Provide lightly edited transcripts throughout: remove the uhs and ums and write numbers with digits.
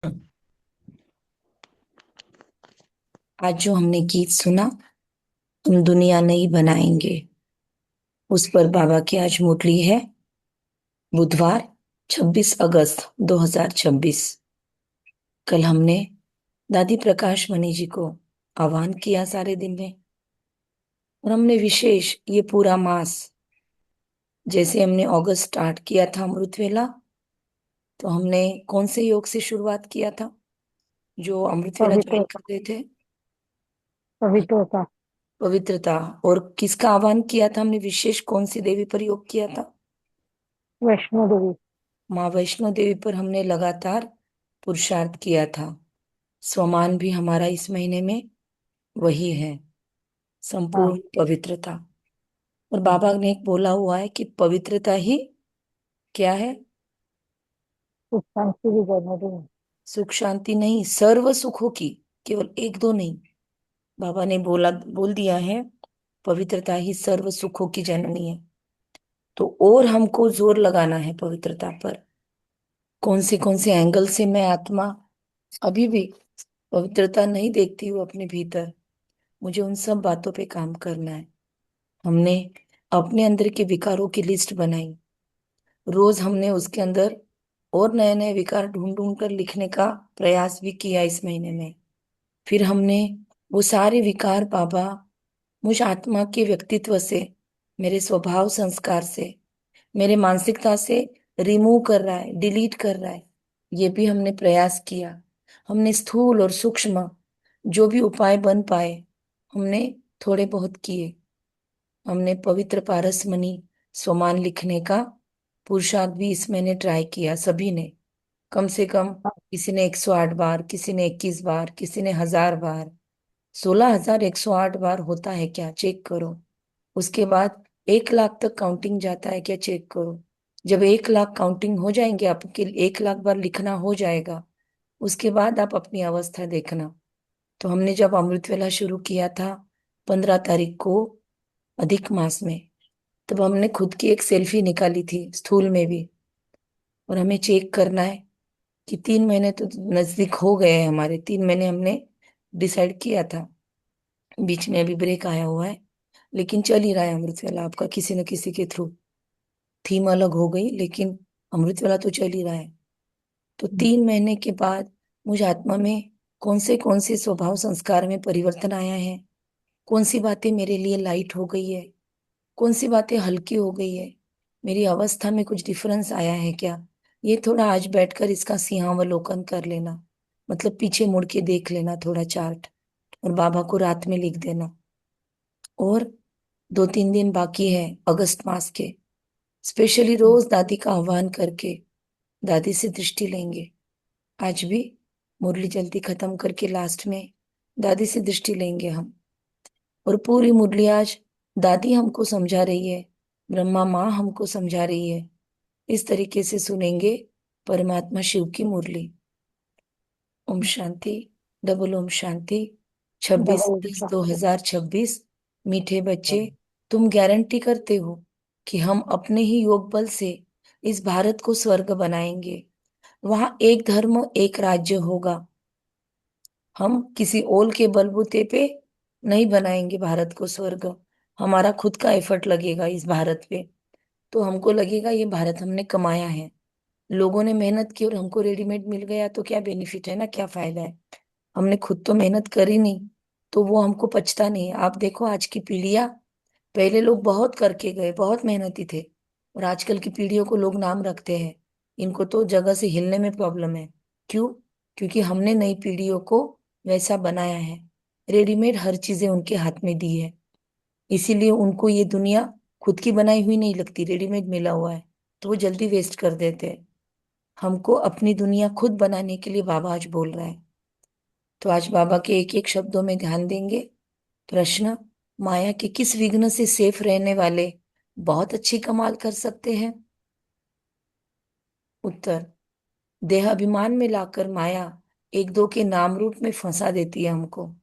आज जो हमने गीत सुना, हम दुनिया नहीं बनाएंगे, उस पर बाबा की आज मुरली है। बुधवार 26 अगस्त 2026। कल हमने दादी प्रकाश मणि जी को आह्वान किया सारे दिन में, और हमने विशेष ये पूरा मास, जैसे हमने अगस्त स्टार्ट किया था अमृत वेला, तो हमने कौन से योग से शुरुआत किया था जो अमृत वेला ज्वाइन पवित्रता। कर रहे थे? पवित्रता। पवित्रता। और किसका आह्वान किया था हमने, विशेष कौन सी देवी पर योग किया था? वैष्णो देवी। माँ वैष्णो देवी पर हमने लगातार पुरुषार्थ किया था। स्वमान भी हमारा इस महीने में वही है, हाँ। संपूर्ण पवित्रता। और बाबा ने एक बोला हुआ है कि पवित्रता ही क्या है? सुख शांति की जन्मदिन। सुख शांति नहीं, सर्व सुखों की, केवल एक दो नहीं। बाबा ने बोल दिया है, पवित्रता ही सर्व सुखों की जननी है। तो और हमको जोर लगाना है पवित्रता पर। कौन से एंगल से मैं आत्मा अभी भी पवित्रता नहीं देखती हूँ अपने भीतर, मुझे उन सब बातों पे काम करना है। हमने अपने अंदर के विकारों की लिस्ट बनाई। रोज हमने उसके अंदर और नए नए विकार ढूंढ ढूंढ कर लिखने का प्रयास भी किया इस महीने में। फिर हमने वो सारे विकार बाबा मुझ आत्मा के व्यक्तित्व से, मेरे स्वभाव संस्कार से, मेरे मानसिकता से रिमूव कर रहा है, डिलीट कर रहा है। ये भी हमने प्रयास किया। हमने स्थूल और सूक्ष्म जो भी उपाय बन पाए, हमने थोड़े बहुत किए। हमने पवित्र पारसमणि स्वमान लिखने का पुरुषार्थ भी इस महीने ट्राई किया, सभी ने। कम से कम किसी ने 108 बार, किसी ने 21 बार, किसी ने 1000 बार। 16,108 बार होता है क्या, चेक करो। उसके बाद 1 लाख तक काउंटिंग जाता है क्या, चेक करो। जब 1 लाख काउंटिंग हो जाएंगे, आपके 1 लाख बार लिखना हो जाएगा, उसके बाद आप अपनी अवस्था देखना। तो हमने जब अमृतवेला शुरू किया था 15 तारीख को, अधिक मास में, तब हमने खुद की एक सेल्फी निकाली थी स्थूल में भी। और हमें चेक करना है कि 3 महीने तो नजदीक हो गए हैं हमारे, 3 महीने हमने डिसाइड किया था। बीच में अभी ब्रेक आया हुआ है, लेकिन चल ही रहा है अमृतवेला आपका किसी न किसी के थ्रू। थीम अलग हो गई, लेकिन अमृतवेला तो चल ही रहा है। तो 3 महीने के बाद मुझ आत्मा में कौन से स्वभाव संस्कार में परिवर्तन आया है, कौन सी बातें मेरे लिए लाइट हो गई है, कौन सी बातें हल्की हो गई है, मेरी अवस्था में कुछ डिफरेंस आया है क्या, ये थोड़ा आज बैठकर इसका सिंहावलोकन कर लेना। मतलब पीछे मुड़ के देख लेना थोड़ा चार्ट, और बाबा को रात में लिख देना। और 2-3 दिन बाकी है अगस्त मास के। स्पेशली रोज दादी का आह्वान करके दादी से दृष्टि लेंगे। आज भी मुरली जल्दी खत्म करके लास्ट में दादी से दृष्टि लेंगे हम। और पूरी मुरली आज दादी हमको समझा रही है, ब्रह्मा माँ हमको समझा रही है, इस तरीके से सुनेंगे परमात्मा शिव की मुरली। ओम शांति। डबल ओम शांति। छब्बीस डबल दस उल्टा। दो हजार छब्बीस मीठे बच्चे, तुम गारंटी करते हो कि हम अपने ही योग बल से इस भारत को स्वर्ग बनाएंगे। वहां एक धर्म एक राज्य होगा। हम किसी ओल के बलबूते पे नहीं बनाएंगे भारत को स्वर्ग। हमारा खुद का एफर्ट लगेगा इस भारत पे। तो हमको लगेगा ये भारत हमने कमाया है, लोगों ने मेहनत की और हमको रेडीमेड मिल गया, तो क्या बेनिफिट है ना, क्या फायदा है। हमने खुद तो मेहनत करी नहीं, तो वो हमको पछता नहीं है। आप देखो आज की पीढ़ियां, पहले लोग बहुत करके गए, बहुत मेहनती थे, और आजकल की पीढ़ियों को लोग नाम रखते हैं। इनको तो जगह से हिलने में प्रॉब्लम है। क्यों? क्योंकि हमने नई पीढ़ियों को वैसा बनाया है, रेडीमेड हर चीजें उनके हाथ में दी है। इसीलिए उनको ये दुनिया खुद की बनाई हुई नहीं लगती, रेडीमेड मिला हुआ है, तो वो जल्दी वेस्ट कर देते हैं। हमको अपनी दुनिया खुद बनाने के लिए बाबा आज बोल रहा है। तो आज बाबा के एक एक शब्दों में ध्यान देंगे। प्रश्न, माया के किस विघ्न से सेफ रहने वाले बहुत अच्छी कमाल कर सकते हैं? उत्तर, देह अभिमान में लाकर माया एक दो के नाम रूप में फंसा देती है हमको।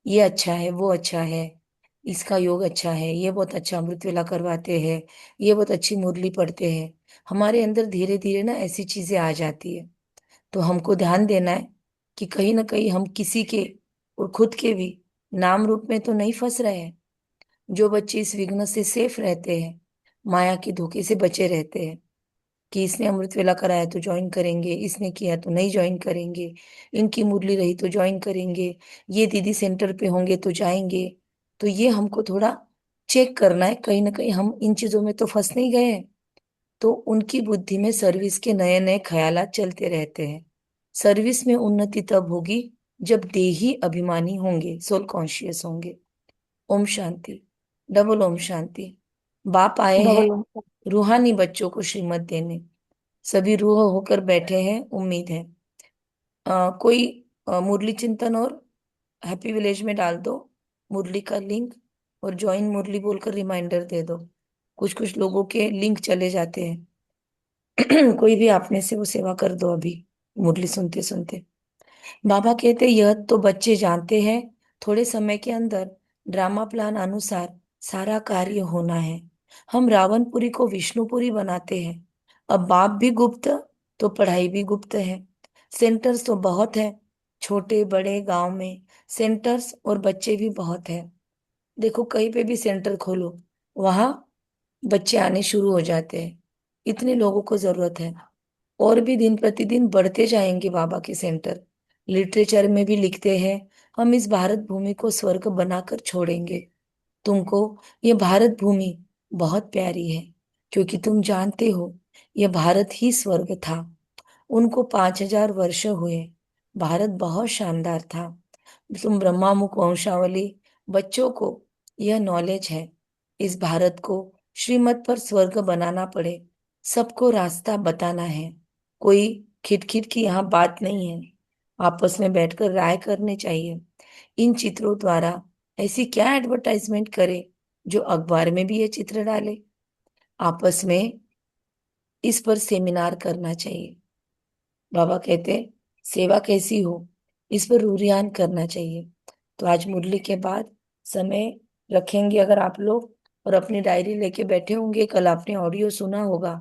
ये अच्छा है, वो अच्छा है, इसका योग अच्छा है, ये बहुत अच्छा अमृत वेला करवाते हैं, ये बहुत अच्छी मुरली पढ़ते हैं। हमारे अंदर धीरे धीरे ना ऐसी चीजें आ जाती है। तो हमको ध्यान देना है कि कहीं ना कहीं हम किसी के और खुद के भी नाम रूप में तो नहीं फंस रहे हैं। जो बच्चे इस विघ्न से सेफ रहते हैं, माया के धोखे से बचे रहते हैं कि इसने अमृत वेला कराया तो ज्वाइन करेंगे, इसने किया तो नहीं ज्वाइन करेंगे, इनकी मुरली रही तो ज्वाइन करेंगे, ये दीदी सेंटर पे होंगे तो जाएंगे। तो ये हमको थोड़ा चेक करना है, कहीं ना कहीं हम इन चीजों में तो फंस नहीं गए हैं। तो उनकी बुद्धि में सर्विस के नए नए ख्यालात चलते रहते हैं। सर्विस में उन्नति तब होगी जब देही अभिमानी होंगे, सोल कॉन्शियस होंगे। ओम शांति। डबल ओम शांति। बाप आए हैं डबल ओम। रूहानी बच्चों को श्रीमत देने। सभी रूह होकर बैठे हैं, उम्मीद है। कोई मुरली चिंतन और हैप्पी विलेज में डाल दो मुरली का लिंक, और ज्वाइन मुरली बोलकर रिमाइंडर दे दो। कुछ कुछ लोगों के लिंक चले जाते हैं। कोई भी आप में से वो सेवा कर दो अभी, मुरली सुनते सुनते। बाबा कहते यह तो बच्चे जानते हैं, थोड़े समय के अंदर ड्रामा प्लान अनुसार सारा कार्य होना है। हम रावणपुरी को विष्णुपुरी बनाते हैं। अब बाप भी गुप्त तो पढ़ाई भी गुप्त है। सेंटर्स तो बहुत है, छोटे बड़े गांव में सेंटर्स, और बच्चे भी बहुत है। देखो कहीं पे भी सेंटर खोलो, वहां बच्चे आने शुरू हो जाते हैं। इतने लोगों को जरूरत है। और भी दिन प्रतिदिन बढ़ते जाएंगे बाबा के सेंटर। लिटरेचर में भी लिखते हैं, हम इस भारत भूमि को स्वर्ग बनाकर छोड़ेंगे। तुमको ये भारत भूमि बहुत प्यारी है, क्योंकि तुम जानते हो यह भारत ही स्वर्ग था। उनको 5,000 वर्ष हुए। भारत बहुत शानदार था। तुम ब्रह्मा मुख वंशावली बच्चों को यह नॉलेज है। इस भारत को श्रीमत पर स्वर्ग बनाना पड़े, सबको रास्ता बताना है। कोई खिटखिट की यहाँ बात नहीं है। आपस में बैठकर राय करने चाहिए। इन चित्रों द्वारा ऐसी क्या एडवर्टाइजमेंट करे जो अखबार में भी ये चित्र डाले। आपस में इस पर सेमिनार करना चाहिए। बाबा कहते सेवा कैसी हो, इस पर रूरियान करना चाहिए। तो आज मुरली के बाद समय रखेंगे अगर आप लोग, और अपनी डायरी लेके बैठे होंगे, कल आपने ऑडियो सुना होगा,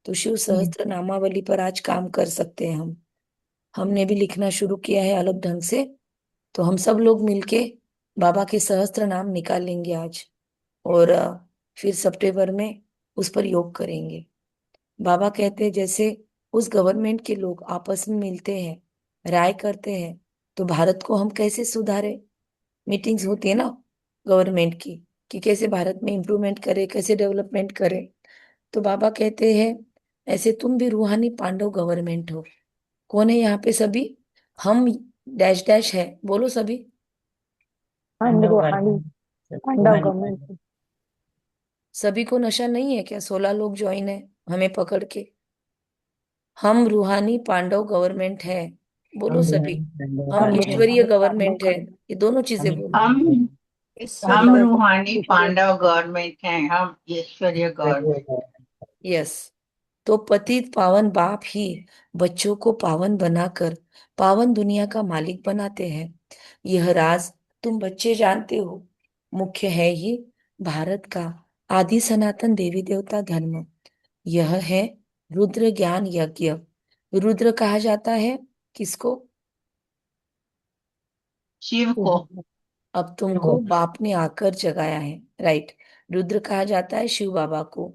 तो शिव सहस्त्र नामावली पर आज काम कर सकते हैं हम। हमने भी लिखना शुरू किया है अलग ढंग से। तो हम सब लोग मिलके बाबा के सहस्त्र नाम निकालेंगे आज, और फिर सितंबर में उस पर योग करेंगे। बाबा कहते हैं जैसे उस गवर्नमेंट के लोग आपस में मिलते हैं, राय करते हैं, तो भारत को हम कैसे सुधारे। मीटिंग्स होती है ना गवर्नमेंट की, कि कैसे भारत में इम्प्रूवमेंट करे, कैसे डेवलपमेंट करे। तो बाबा कहते हैं ऐसे तुम भी रूहानी पांडव गवर्नमेंट हो। कौन है यहाँ पे सभी? हम डैश डैश है, बोलो सभी। हम रूहानी पांडव गवर्नमेंट। सभी को नशा नहीं है क्या? 16 लोग ज्वाइन है हमें पकड़ के। हम रूहानी पांडव गवर्नमेंट है, बोलो सभी। हम हम ईश्वरीय रूहानी पांडव गवर्नमेंट है, गवर्नमेंट। ये दोनों चीजें बोलो। हम हम ईश्वरीय रूहानी ईश्वरीय। पांडव गवर्नमेंट हैं, हम ईश्वरीय गवर्नमेंट। यस। तो पतित पावन बाप ही बच्चों को पावन बनाकर पावन दुनिया का मालिक बनाते हैं। यह राज तुम बच्चे जानते हो। मुख्य है ही भारत का आदि सनातन देवी देवता धर्म। यह है रुद्र ज्ञान यज्ञ। रुद्र कहा जाता है किसको? शिव को। अब तुमको बाप ने आकर जगाया है, राइट। रुद्र कहा जाता है शिव बाबा को।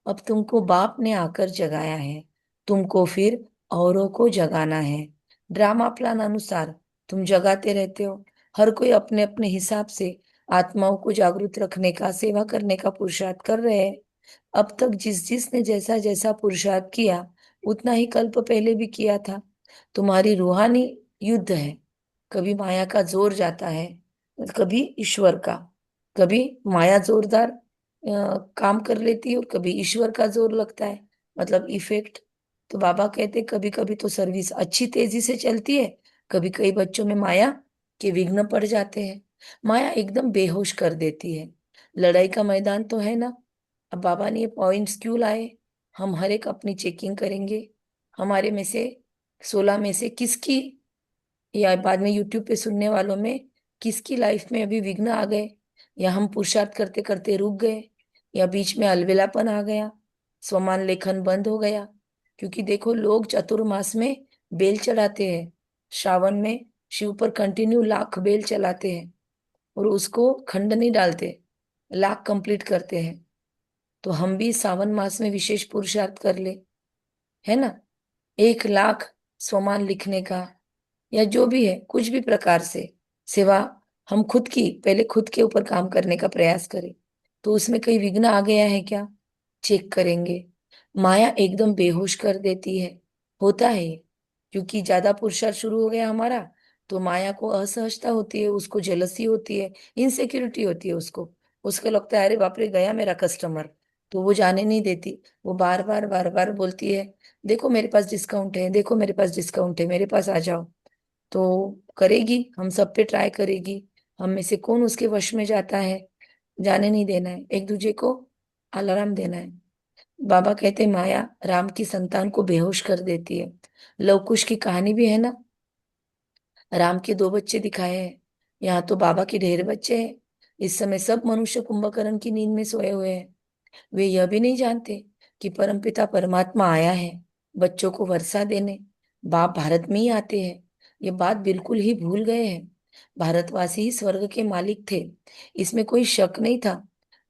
अब तुमको बाप ने आकर जगाया है, तुमको फिर औरों को जगाना है। ड्रामा प्लान अनुसार तुम जगाते रहते हो। हर कोई अपने अपने हिसाब से आत्माओं को जागरूक रखने का, सेवा करने का पुरुषार्थ कर रहे हैं। अब तक जिस जिसने जैसा जैसा पुरुषार्थ किया, उतना ही कल्प पहले भी किया था। तुम्हारी रूहानी युद्ध है। कभी माया का जोर जाता है, कभी ईश्वर का। कभी माया जोरदार काम कर लेती है, और कभी ईश्वर का जोर लगता है, मतलब इफेक्ट। तो बाबा कहते कभी कभी तो सर्विस अच्छी तेजी से चलती है, कभी कई बच्चों में माया के विघ्न पड़ जाते हैं। माया एकदम बेहोश कर देती है। लड़ाई का मैदान तो है ना। अब बाबा ने ये पॉइंट्स क्यों लाए? हम हर एक अपनी चेकिंग करेंगे। हमारे में से 16 में से किसकी, या बाद में यूट्यूब पे सुनने वालों में किसकी लाइफ में अभी विघ्न आ गए, या हम पुरुषार्थ करते करते रुक गए, या बीच में अलबेलापन आ गया, स्वमान लेखन बंद हो गया। क्योंकि देखो लोग चतुर्मास में बेल चढ़ाते हैं। श्रावण में शिव पर कंटिन्यू लाख बेल चलाते हैं और उसको खंड नहीं डालते, लाख कंप्लीट करते हैं। तो हम भी सावन मास में विशेष पुरुषार्थ कर ले, है ना, 1 लाख स्वमान लिखने का, या जो भी है कुछ भी प्रकार से सेवा, हम खुद की पहले खुद के ऊपर काम करने का प्रयास करें। तो उसमें कहीं विघ्न आ गया है क्या, चेक करेंगे। माया एकदम बेहोश कर देती है, होता है ये, क्योंकि ज्यादा पुरुषार्थ शुरू हो गया हमारा। तो माया को असहजता होती है, उसको जेलसी होती है, इनसिक्योरिटी होती है उसको। उसको लगता है अरे बाप रे गया मेरा कस्टमर। तो वो जाने नहीं देती, वो बार बार बार बार बोलती है देखो मेरे पास डिस्काउंट है, देखो मेरे पास डिस्काउंट है, मेरे पास आ जाओ। तो करेगी, हम सब पे ट्राई करेगी। हम में से कौन उसके वश में जाता है, जाने नहीं देना है, एक दूसरे को अलार्म देना है। बाबा कहते हैं, माया राम की संतान को बेहोश कर देती है। लव कुश की कहानी भी है ना, राम के 2 बच्चे दिखाए हैं, यहाँ तो बाबा के ढेर बच्चे हैं। इस समय सब मनुष्य कुंभकर्ण की नींद में सोए हुए हैं। वे यह भी नहीं जानते कि परमपिता परमात्मा आया है बच्चों को वर्षा देने। बाप भारत में ही आते हैं, ये बात बिल्कुल ही भूल गए हैं। भारतवासी ही स्वर्ग के मालिक थे, इसमें कोई शक नहीं था।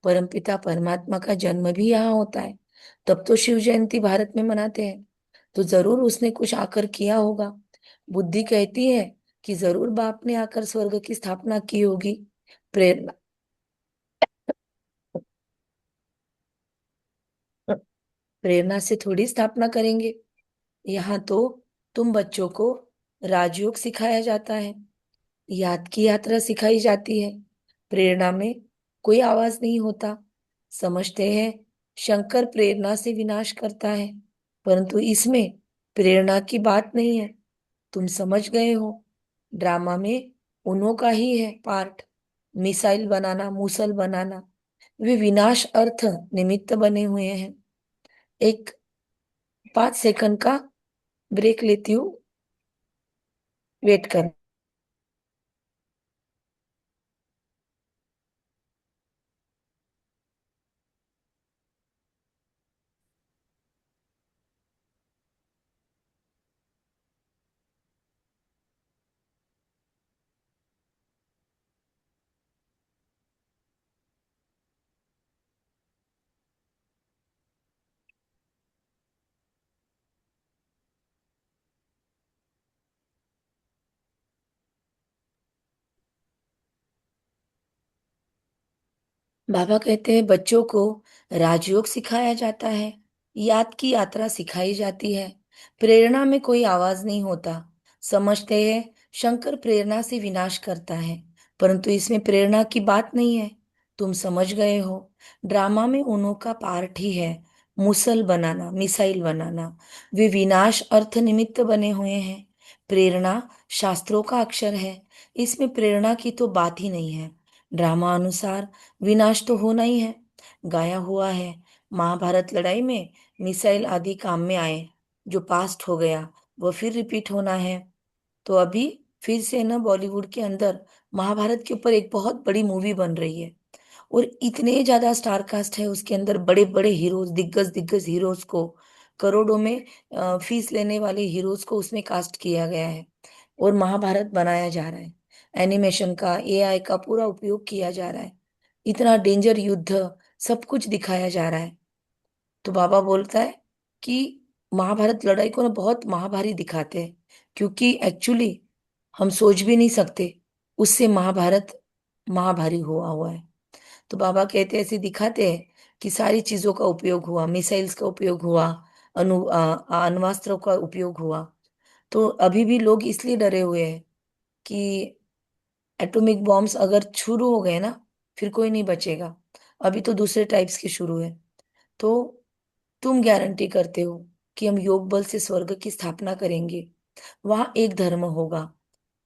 परमपिता परमात्मा का जन्म भी यहाँ होता है, तब तो शिव जयंती भारत में मनाते हैं। तो जरूर उसने कुछ आकर किया होगा। बुद्धि कहती है कि जरूर बाप ने आकर स्वर्ग की स्थापना की होगी। प्रेरणा प्रेरणा से थोड़ी स्थापना करेंगे। यहाँ तो तुम बच्चों को राजयोग सिखाया जाता है, याद की यात्रा सिखाई जाती है। प्रेरणा में कोई आवाज नहीं होता। समझते हैं शंकर प्रेरणा से विनाश करता है, परंतु इसमें प्रेरणा की बात नहीं है। तुम समझ गए हो, ड्रामा में उन्हों का ही है पार्ट, मिसाइल बनाना, मूसल बनाना। वे विनाश अर्थ निमित्त बने हुए हैं। एक 5 सेकंड का ब्रेक लेती हूँ, वेट कर। बाबा कहते हैं बच्चों को राजयोग सिखाया जाता है, याद की यात्रा सिखाई जाती है। प्रेरणा में कोई आवाज नहीं होता। समझते हैं शंकर प्रेरणा से विनाश करता है, परंतु इसमें प्रेरणा की बात नहीं है। तुम समझ गए हो, ड्रामा में उन्हों का पार्ट ही है, मुसल बनाना, मिसाइल बनाना। वे विनाश अर्थ निमित्त बने हुए हैं। प्रेरणा शास्त्रों का अक्षर है, इसमें प्रेरणा की तो बात ही नहीं है। ड्रामा अनुसार विनाश तो होना ही है, गाया हुआ है। महाभारत लड़ाई में मिसाइल आदि काम में आए, जो पास्ट हो गया वो फिर रिपीट होना है। तो अभी फिर से ना बॉलीवुड के अंदर महाभारत के ऊपर एक बहुत बड़ी मूवी बन रही है, और इतने ज्यादा स्टार कास्ट है उसके अंदर, बड़े बड़े हीरोज, दिग्गज दिग्गज हीरोज को, करोड़ों में फीस लेने वाले हीरोज को उसमें कास्ट किया गया है। और महाभारत बनाया जा रहा है, एनिमेशन का, एआई का पूरा उपयोग किया जा रहा है। इतना डेंजर युद्ध सब कुछ दिखाया जा रहा है। तो बाबा बोलता है कि महाभारत लड़ाई को ना बहुत महाभारी दिखाते हैं, क्योंकि एक्चुअली हम सोच भी नहीं सकते उससे महाभारत महाभारी हुआ हुआ है। तो बाबा कहते ऐसे दिखाते हैं कि सारी चीजों का उपयोग हुआ, मिसाइल्स का उपयोग हुआ, अण्वास्त्रों का उपयोग हुआ। तो अभी भी लोग इसलिए डरे हुए हैं कि एटॉमिक बॉम्ब्स अगर शुरू हो गए ना, फिर कोई नहीं बचेगा। अभी तो दूसरे टाइप्स के शुरू है। तो तुम गारंटी करते हो कि हम योग बल से स्वर्ग की स्थापना करेंगे, वहां एक धर्म होगा।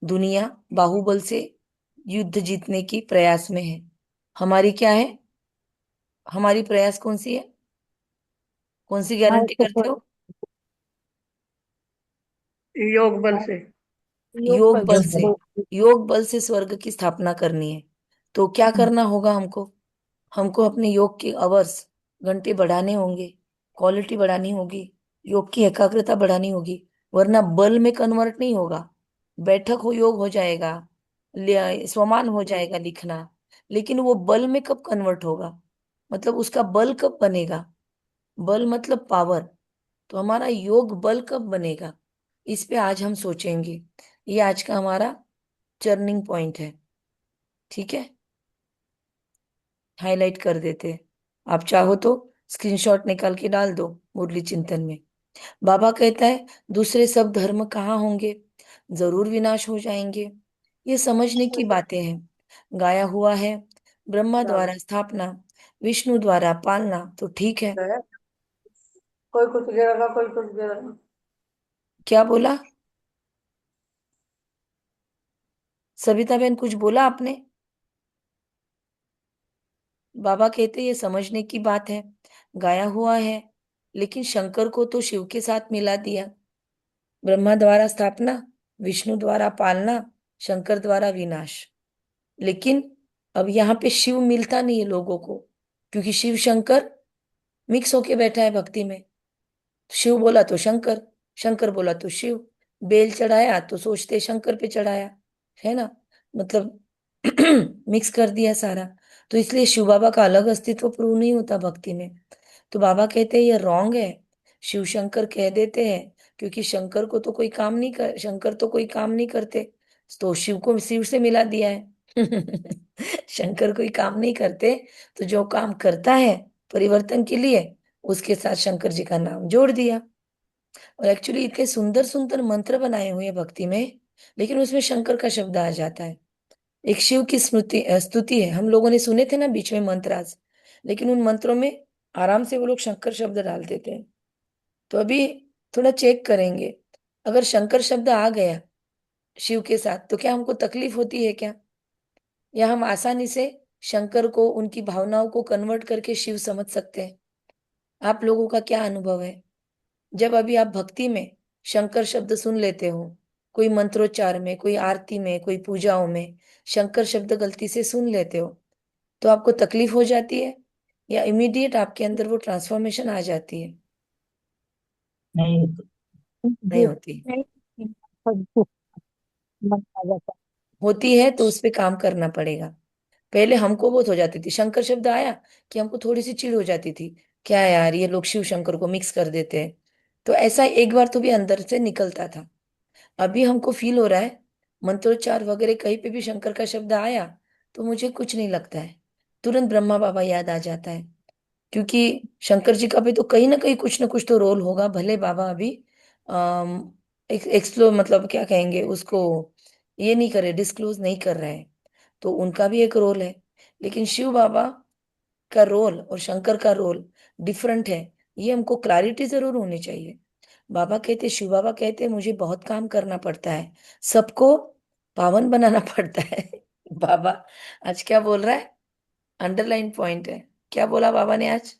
दुनिया बाहुबल से युद्ध जीतने की प्रयास में है। हमारी क्या है, हमारी प्रयास कौन सी है, कौन सी हाँ गारंटी इसको करते थोड़ा हो? योग बल से। योग योग बल बल से से, करो। योग बल से स्वर्ग की स्थापना करनी है। तो क्या करना होगा हमको? हमको अपने योग के आवर्स, घंटे बढ़ाने होंगे, क्वालिटी बढ़ानी होगी, योग की एकाग्रता बढ़ानी होगी। वरना बल में कन्वर्ट नहीं होगा। बैठक हो योग हो जाएगा, स्वमान हो जाएगा लिखना, लेकिन वो बल में कब कन्वर्ट होगा, मतलब उसका बल कब बनेगा। बल मतलब पावर। तो हमारा योग बल कब बनेगा, इस पे आज हम सोचेंगे। ये आज का हमारा टर्निंग पॉइंट है। ठीक है, हाईलाइट कर देते हैं। आप चाहो तो स्क्रीनशॉट निकाल के डाल दो मुरली चिंतन में। बाबा कहता है दूसरे सब धर्म कहाँ होंगे, जरूर विनाश हो जाएंगे। ये समझने की बातें हैं। गाया हुआ है ब्रह्मा द्वारा स्थापना, विष्णु द्वारा पालना, तो ठीक है। कोई कुछ गिरेगा, कोई कुछ गिरेगा। क्या बोला सविता बहन, कुछ बोला आपने। बाबा कहते ये समझने की बात है, गाया हुआ है, लेकिन शंकर को तो शिव के साथ मिला दिया। ब्रह्मा द्वारा स्थापना, विष्णु द्वारा पालना, शंकर द्वारा विनाश। लेकिन अब यहाँ पे शिव मिलता नहीं है लोगों को, क्योंकि शिव शंकर मिक्स होके बैठा है भक्ति में। शिव बोला तो शंकर, शंकर बोला तो शिव। बेल चढ़ाया तो सोचते शंकर पे चढ़ाया, है ना, मतलब मिक्स कर दिया सारा। तो इसलिए शिव बाबा का अलग अस्तित्व प्रूव नहीं होता भक्ति में। तो बाबा कहते हैं ये रॉन्ग है। शिव शंकर कह देते हैं, क्योंकि शंकर को तो कोई काम नहीं कर, शंकर तो कोई काम नहीं करते, तो शिव को शिव से मिला दिया है। शंकर कोई काम नहीं करते, तो जो काम करता है परिवर्तन के लिए, उसके साथ शंकर जी का नाम जोड़ दिया। और एक्चुअली इतने सुंदर सुंदर मंत्र बनाए हुए हैं भक्ति में, लेकिन उसमें शंकर का शब्द आ जाता है। एक शिव की स्मृति स्तुति है, हम लोगों ने सुने थे ना बीच में मंत्र आज, लेकिन उन मंत्रों में आराम से वो लोग शंकर शब्द डाल देते हैं। तो अभी थोड़ा चेक करेंगे, अगर शंकर शब्द आ गया शिव के साथ तो क्या हमको तकलीफ होती है क्या, या हम आसानी से शंकर को उनकी भावनाओं को कन्वर्ट करके शिव समझ सकते हैं। आप लोगों का क्या अनुभव है, जब अभी आप भक्ति में शंकर शब्द सुन लेते हो, कोई मंत्रोच्चार में, कोई आरती में, कोई पूजाओं में शंकर शब्द गलती से सुन लेते हो, तो आपको तकलीफ हो जाती है, या इमीडिएट आपके अंदर वो ट्रांसफॉर्मेशन आ जाती है। नहीं, नहीं ये होती। नहीं, सब मन आ जाता होती है तो उस पे काम करना पड़ेगा। पहले हमको बहुत हो जाती थी, शंकर शब्द आया कि हमको थोड़ी सी चिढ़ हो जाती थी, क्या यार ये लोग शिव शंकर को मिक्स कर देते हैं। तो ऐसा एक बार तो भी अंदर से निकलता था। अभी हमको फील हो रहा है मंत्रोच्चार वगैरह कहीं पे भी शंकर का शब्द आया तो मुझे कुछ नहीं लगता है, तुरंत ब्रह्मा बाबा याद आ जाता है। क्योंकि शंकर जी का भी तो कहीं ना कुछ तो रोल होगा, भले बाबा अभी एक्सप्लो मतलब क्या कहेंगे उसको, ये नहीं करे, डिस्क्लोज नहीं कर रहे हैं, तो उनका भी एक रोल है। लेकिन शिव बाबा का रोल और शंकर का रोल डिफरेंट है, ये हमको क्लैरिटी जरूर होनी चाहिए। बाबा कहते, शिव बाबा कहते मुझे बहुत काम करना पड़ता है, सबको पावन बनाना पड़ता है। बाबा आज क्या बोल रहा है, अंडरलाइन पॉइंट है, क्या बोला बाबा ने आज।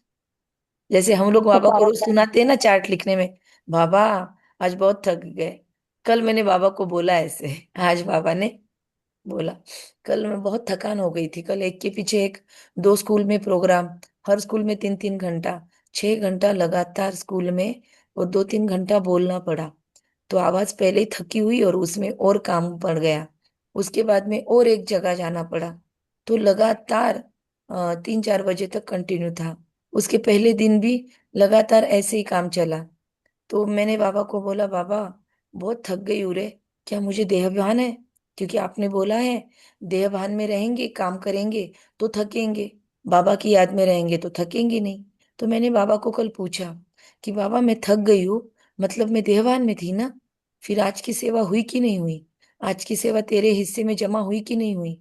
जैसे हम लोग तो बाबा को पावन रोज सुनाते हैं ना चार्ट लिखने में, बाबा आज बहुत थक गए। कल मैंने बाबा को बोला ऐसे, आज बाबा ने बोला कल मैं बहुत थकान हो गई थी, कल एक के पीछे एक, दो स्कूल में प्रोग्राम, हर स्कूल में 3-3 घंटा, 6 घंटा लगातार स्कूल में, और 2-3 घंटा बोलना पड़ा। तो आवाज पहले ही थकी हुई और उसमें और काम पड़ गया, उसके बाद में और एक जगह जाना पड़ा। तो लगातार 3-4 बजे तक कंटिन्यू था। उसके पहले दिन भी लगातार ऐसे ही काम चला। तो मैंने बाबा को बोला, बाबा बहुत थक गई उरे, क्या मुझे देहभान है, क्योंकि आपने बोला है देहभान में रहेंगे काम करेंगे तो थकेंगे, बाबा की याद में रहेंगे तो थकेंगे नहीं। तो मैंने बाबा को कल पूछा कि बाबा मैं थक गई हूँ, मतलब मैं देहभान में थी ना, फिर आज की सेवा हुई कि नहीं हुई, आज की सेवा तेरे हिस्से में जमा हुई कि नहीं हुई,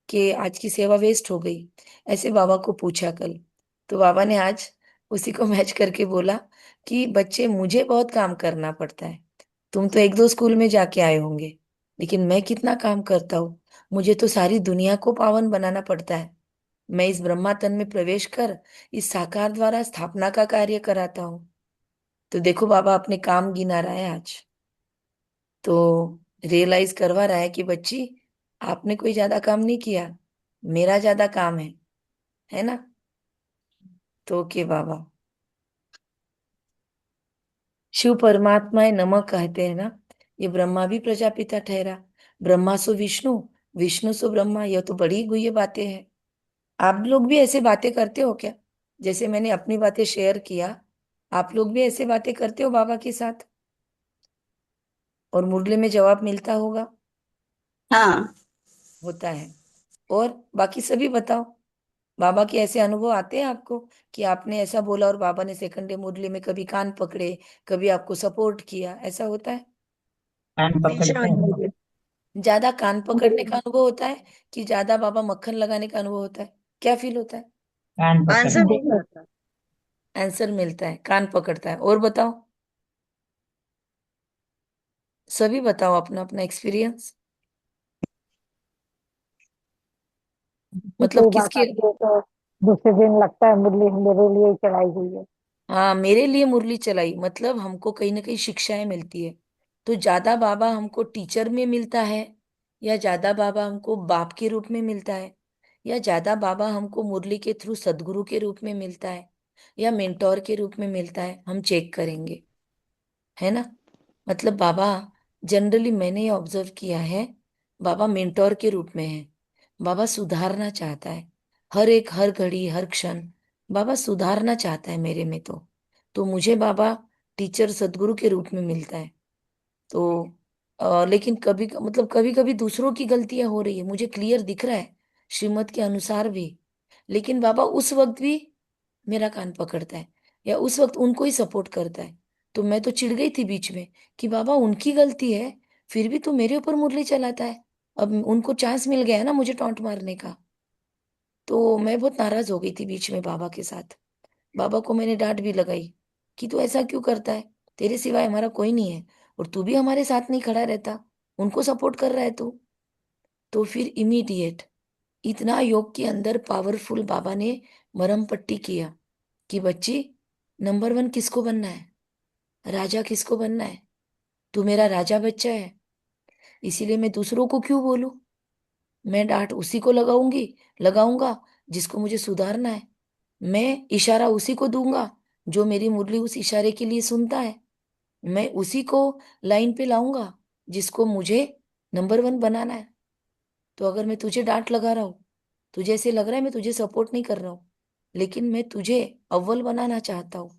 कि आज की सेवा वेस्ट हो गई, ऐसे बाबा को पूछा कल। तो बाबा ने आज उसी को मैच करके बोला कि बच्चे मुझे बहुत काम करना पड़ता है, तुम तो 1-2 स्कूल में जाके आए होंगे, लेकिन मैं कितना काम करता हूँ, मुझे तो सारी दुनिया को पावन बनाना पड़ता है। मैं इस ब्रह्मा तन में प्रवेश कर इस साकार द्वारा स्थापना का कार्य कराता हूँ। तो देखो बाबा अपने काम गिना रहा है आज, तो रियलाइज करवा रहा है कि बच्ची आपने कोई ज्यादा काम नहीं किया, मेरा ज्यादा काम है ना। तो ओके बाबा। शिव परमात्मा है नमः कहते हैं ना। ये ब्रह्मा भी प्रजापिता ठहरा। ब्रह्मा सो विष्णु, विष्णु सो ब्रह्मा, यह तो बड़ी गुह्य बातें हैं। आप लोग भी ऐसे बातें करते हो क्या? जैसे मैंने अपनी बातें शेयर किया, आप लोग भी ऐसे बातें करते हो बाबा के साथ? और मुरली में जवाब मिलता होगा। हाँ। होता है। और बाकी सभी बताओ, बाबा के ऐसे अनुभव आते हैं आपको कि आपने ऐसा बोला और बाबा ने सेकंड डे मुरली में कभी कान पकड़े, कभी आपको सपोर्ट किया, ऐसा होता है? कान हमेशा पकड़ते हैं। मुझे ज्यादा कान पकड़ने का अनुभव होता है कि ज्यादा बाबा मक्खन लगाने का अनुभव होता है? क्या फील होता है? कान आंसर पकड़ते हैं। नहीं आता। आंसर मिलता है, कान पकड़ता है। और बताओ, सभी बताओ अपना अपना एक्सपीरियंस। कि मतलब कोई बात किसके? आती है तो दूसरे दिन लगता है मुरली मेरे लिए ही चढ़ाई हुई है। हाँ, मेरे लिए मुरली चलाई मतलब हमको कहीं ना कहीं शिक्षाएं मिलती है। तो ज्यादा बाबा हमको टीचर में मिलता है, या ज्यादा बाबा हमको बाप के रूप में मिलता है, या ज्यादा बाबा हमको मुरली के थ्रू सदगुरु के रूप में मिलता है, या मेंटोर के रूप में मिलता है, हम चेक करेंगे। है ना? मतलब बाबा, जनरली मैंने ये ऑब्जर्व किया है, बाबा मेंटोर के रूप में है। बाबा सुधारना चाहता है, हर घड़ी हर क्षण बाबा सुधारना चाहता है मेरे में। तो मुझे बाबा टीचर सदगुरु के रूप में मिलता है। तो लेकिन कभी मतलब कभी कभी दूसरों की गलतियां हो रही है, मुझे क्लियर दिख रहा है श्रीमत के अनुसार भी, लेकिन बाबा उस वक्त भी मेरा कान पकड़ता है, या उस वक्त उनको ही सपोर्ट करता है। तो मैं तो चिढ़ गई थी बीच में कि बाबा उनकी गलती है, फिर भी तू मेरे ऊपर मुरली चलाता है। अब उनको चांस मिल गया है ना मुझे टॉन्ट मारने का। तो मैं बहुत नाराज हो गई थी बीच में बाबा के साथ। बाबा को मैंने डांट भी लगाई कि तू ऐसा क्यों करता है, तेरे सिवाय हमारा कोई नहीं है, और तू भी हमारे साथ नहीं खड़ा रहता, उनको सपोर्ट कर रहा है तू। तो फिर इमीडिएट इतना योग के अंदर पावरफुल बाबा ने मरहम पट्टी किया कि बच्ची, नंबर वन किसको बनना है? राजा किसको बनना है? तू मेरा राजा बच्चा है, इसीलिए मैं दूसरों को क्यों बोलूं? मैं डांट उसी को लगाऊंगा जिसको मुझे सुधारना है। मैं इशारा उसी को दूंगा जो मेरी मुरली उस इशारे के लिए सुनता है। मैं उसी को लाइन पे लाऊंगा जिसको मुझे नंबर वन बनाना है। तो अगर मैं तुझे डांट लगा रहा हूँ, तुझे ऐसे लग रहा है मैं तुझे सपोर्ट नहीं कर रहा हूँ, लेकिन मैं तुझे अव्वल बनाना चाहता हूँ,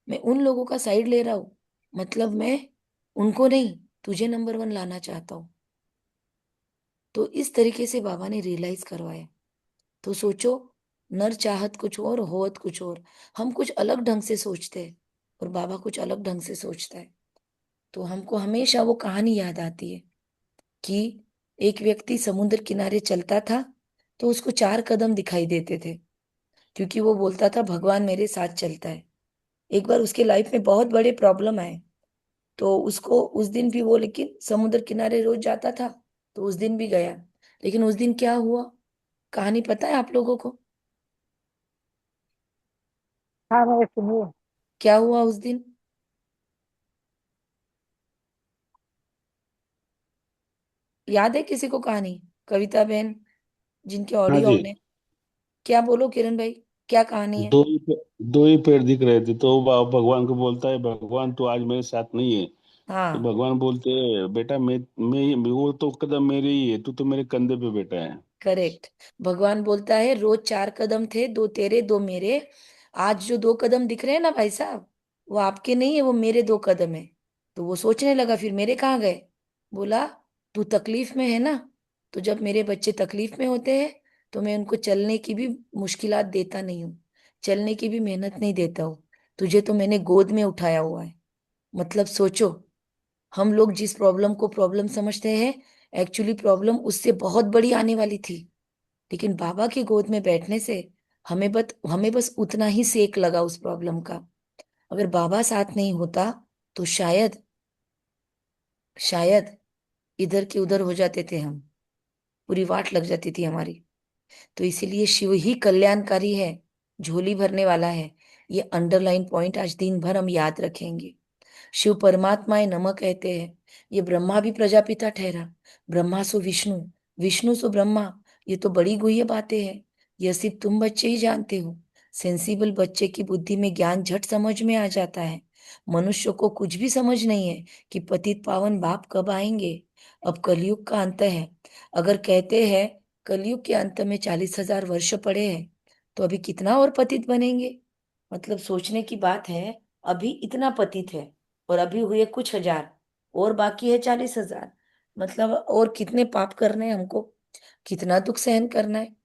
मैं उन लोगों का साइड ले रहा हूँ, मतलब मैं उनको नहीं, तुझे नंबर वन लाना चाहता हूँ। तो इस तरीके से बाबा ने रियलाइज करवाया। तो सोचो, नर चाहत कुछ और होत कुछ और। हम कुछ अलग ढंग से सोचते हैं और बाबा कुछ अलग ढंग से सोचता है। तो हमको हमेशा वो कहानी याद आती है कि एक व्यक्ति समुद्र किनारे चलता था, तो उसको चार कदम दिखाई देते थे, क्योंकि वो बोलता था भगवान मेरे साथ चलता है। एक बार उसके लाइफ में बहुत बड़े प्रॉब्लम आए, तो उसको उस दिन भी वो लेकिन समुद्र किनारे रोज जाता था, तो उस दिन भी गया। लेकिन उस दिन क्या हुआ, कहानी पता है आप लोगों को? हाँ मैंने सुनी है। क्या हुआ उस दिन? याद है किसी को कहानी? कविता बहन, जिनके हाँ ऑडियो जी। हमने। क्या बोलो किरण भाई, क्या कहानी है? दो ही पेड़ दिख रहे थे, तो वो भगवान को बोलता है, भगवान तो आज मेरे साथ नहीं है। तो हाँ, भगवान बोलते हैं, बेटा मैं वो तो कदम मेरे ही है, तू तो मेरे कंधे पे बैठा है। करेक्ट। भगवान बोलता है रोज चार कदम थे, दो तेरे दो मेरे, आज जो दो कदम दिख रहे हैं ना भाई साहब, वो आपके नहीं है, वो मेरे दो कदम है। तो वो सोचने लगा फिर मेरे कहाँ गए? बोला तू तकलीफ में है ना, तो जब मेरे बच्चे तकलीफ में होते हैं तो मैं उनको चलने की भी मुश्किलात देता नहीं हूँ, चलने की भी मेहनत नहीं देता हूँ। तुझे तो मैंने गोद में उठाया हुआ है। मतलब सोचो, हम लोग जिस प्रॉब्लम को प्रॉब्लम समझते हैं, एक्चुअली प्रॉब्लम उससे बहुत बड़ी आने वाली थी। लेकिन बाबा की गोद में बैठने से हमें बस उतना ही सेक लगा उस प्रॉब्लम का। अगर बाबा साथ नहीं होता तो शायद इधर के उधर हो जाते थे हम, पूरी वाट लग जाती थी हमारी। तो इसीलिए शिव ही कल्याणकारी है, झोली भरने वाला है। ये अंडरलाइन पॉइंट आज दिन भर हम याद रखेंगे। शिव परमात्माए नमः कहते हैं। ये ब्रह्मा भी प्रजापिता ठहरा। ब्रह्मा सो विष्णु, विष्णु सो ब्रह्मा, ये तो बड़ी गुह्य बातें हैं। यह सिर्फ तुम बच्चे ही जानते हो। सेंसिबल बच्चे की बुद्धि में ज्ञान झट समझ में आ जाता है। मनुष्य को कुछ भी समझ नहीं है कि पतित पावन बाप कब आएंगे। अब कलयुग का अंत है। अगर कहते हैं कलयुग के अंत में 40,000 वर्ष पड़े हैं, तो अभी कितना और पतित बनेंगे। मतलब सोचने की बात है। अभी इतना पतित है और अभी हुए कुछ हजार, और बाकी है 40,000। मतलब और कितने पाप करने हैं हमको, कितना दुख सहन करना है।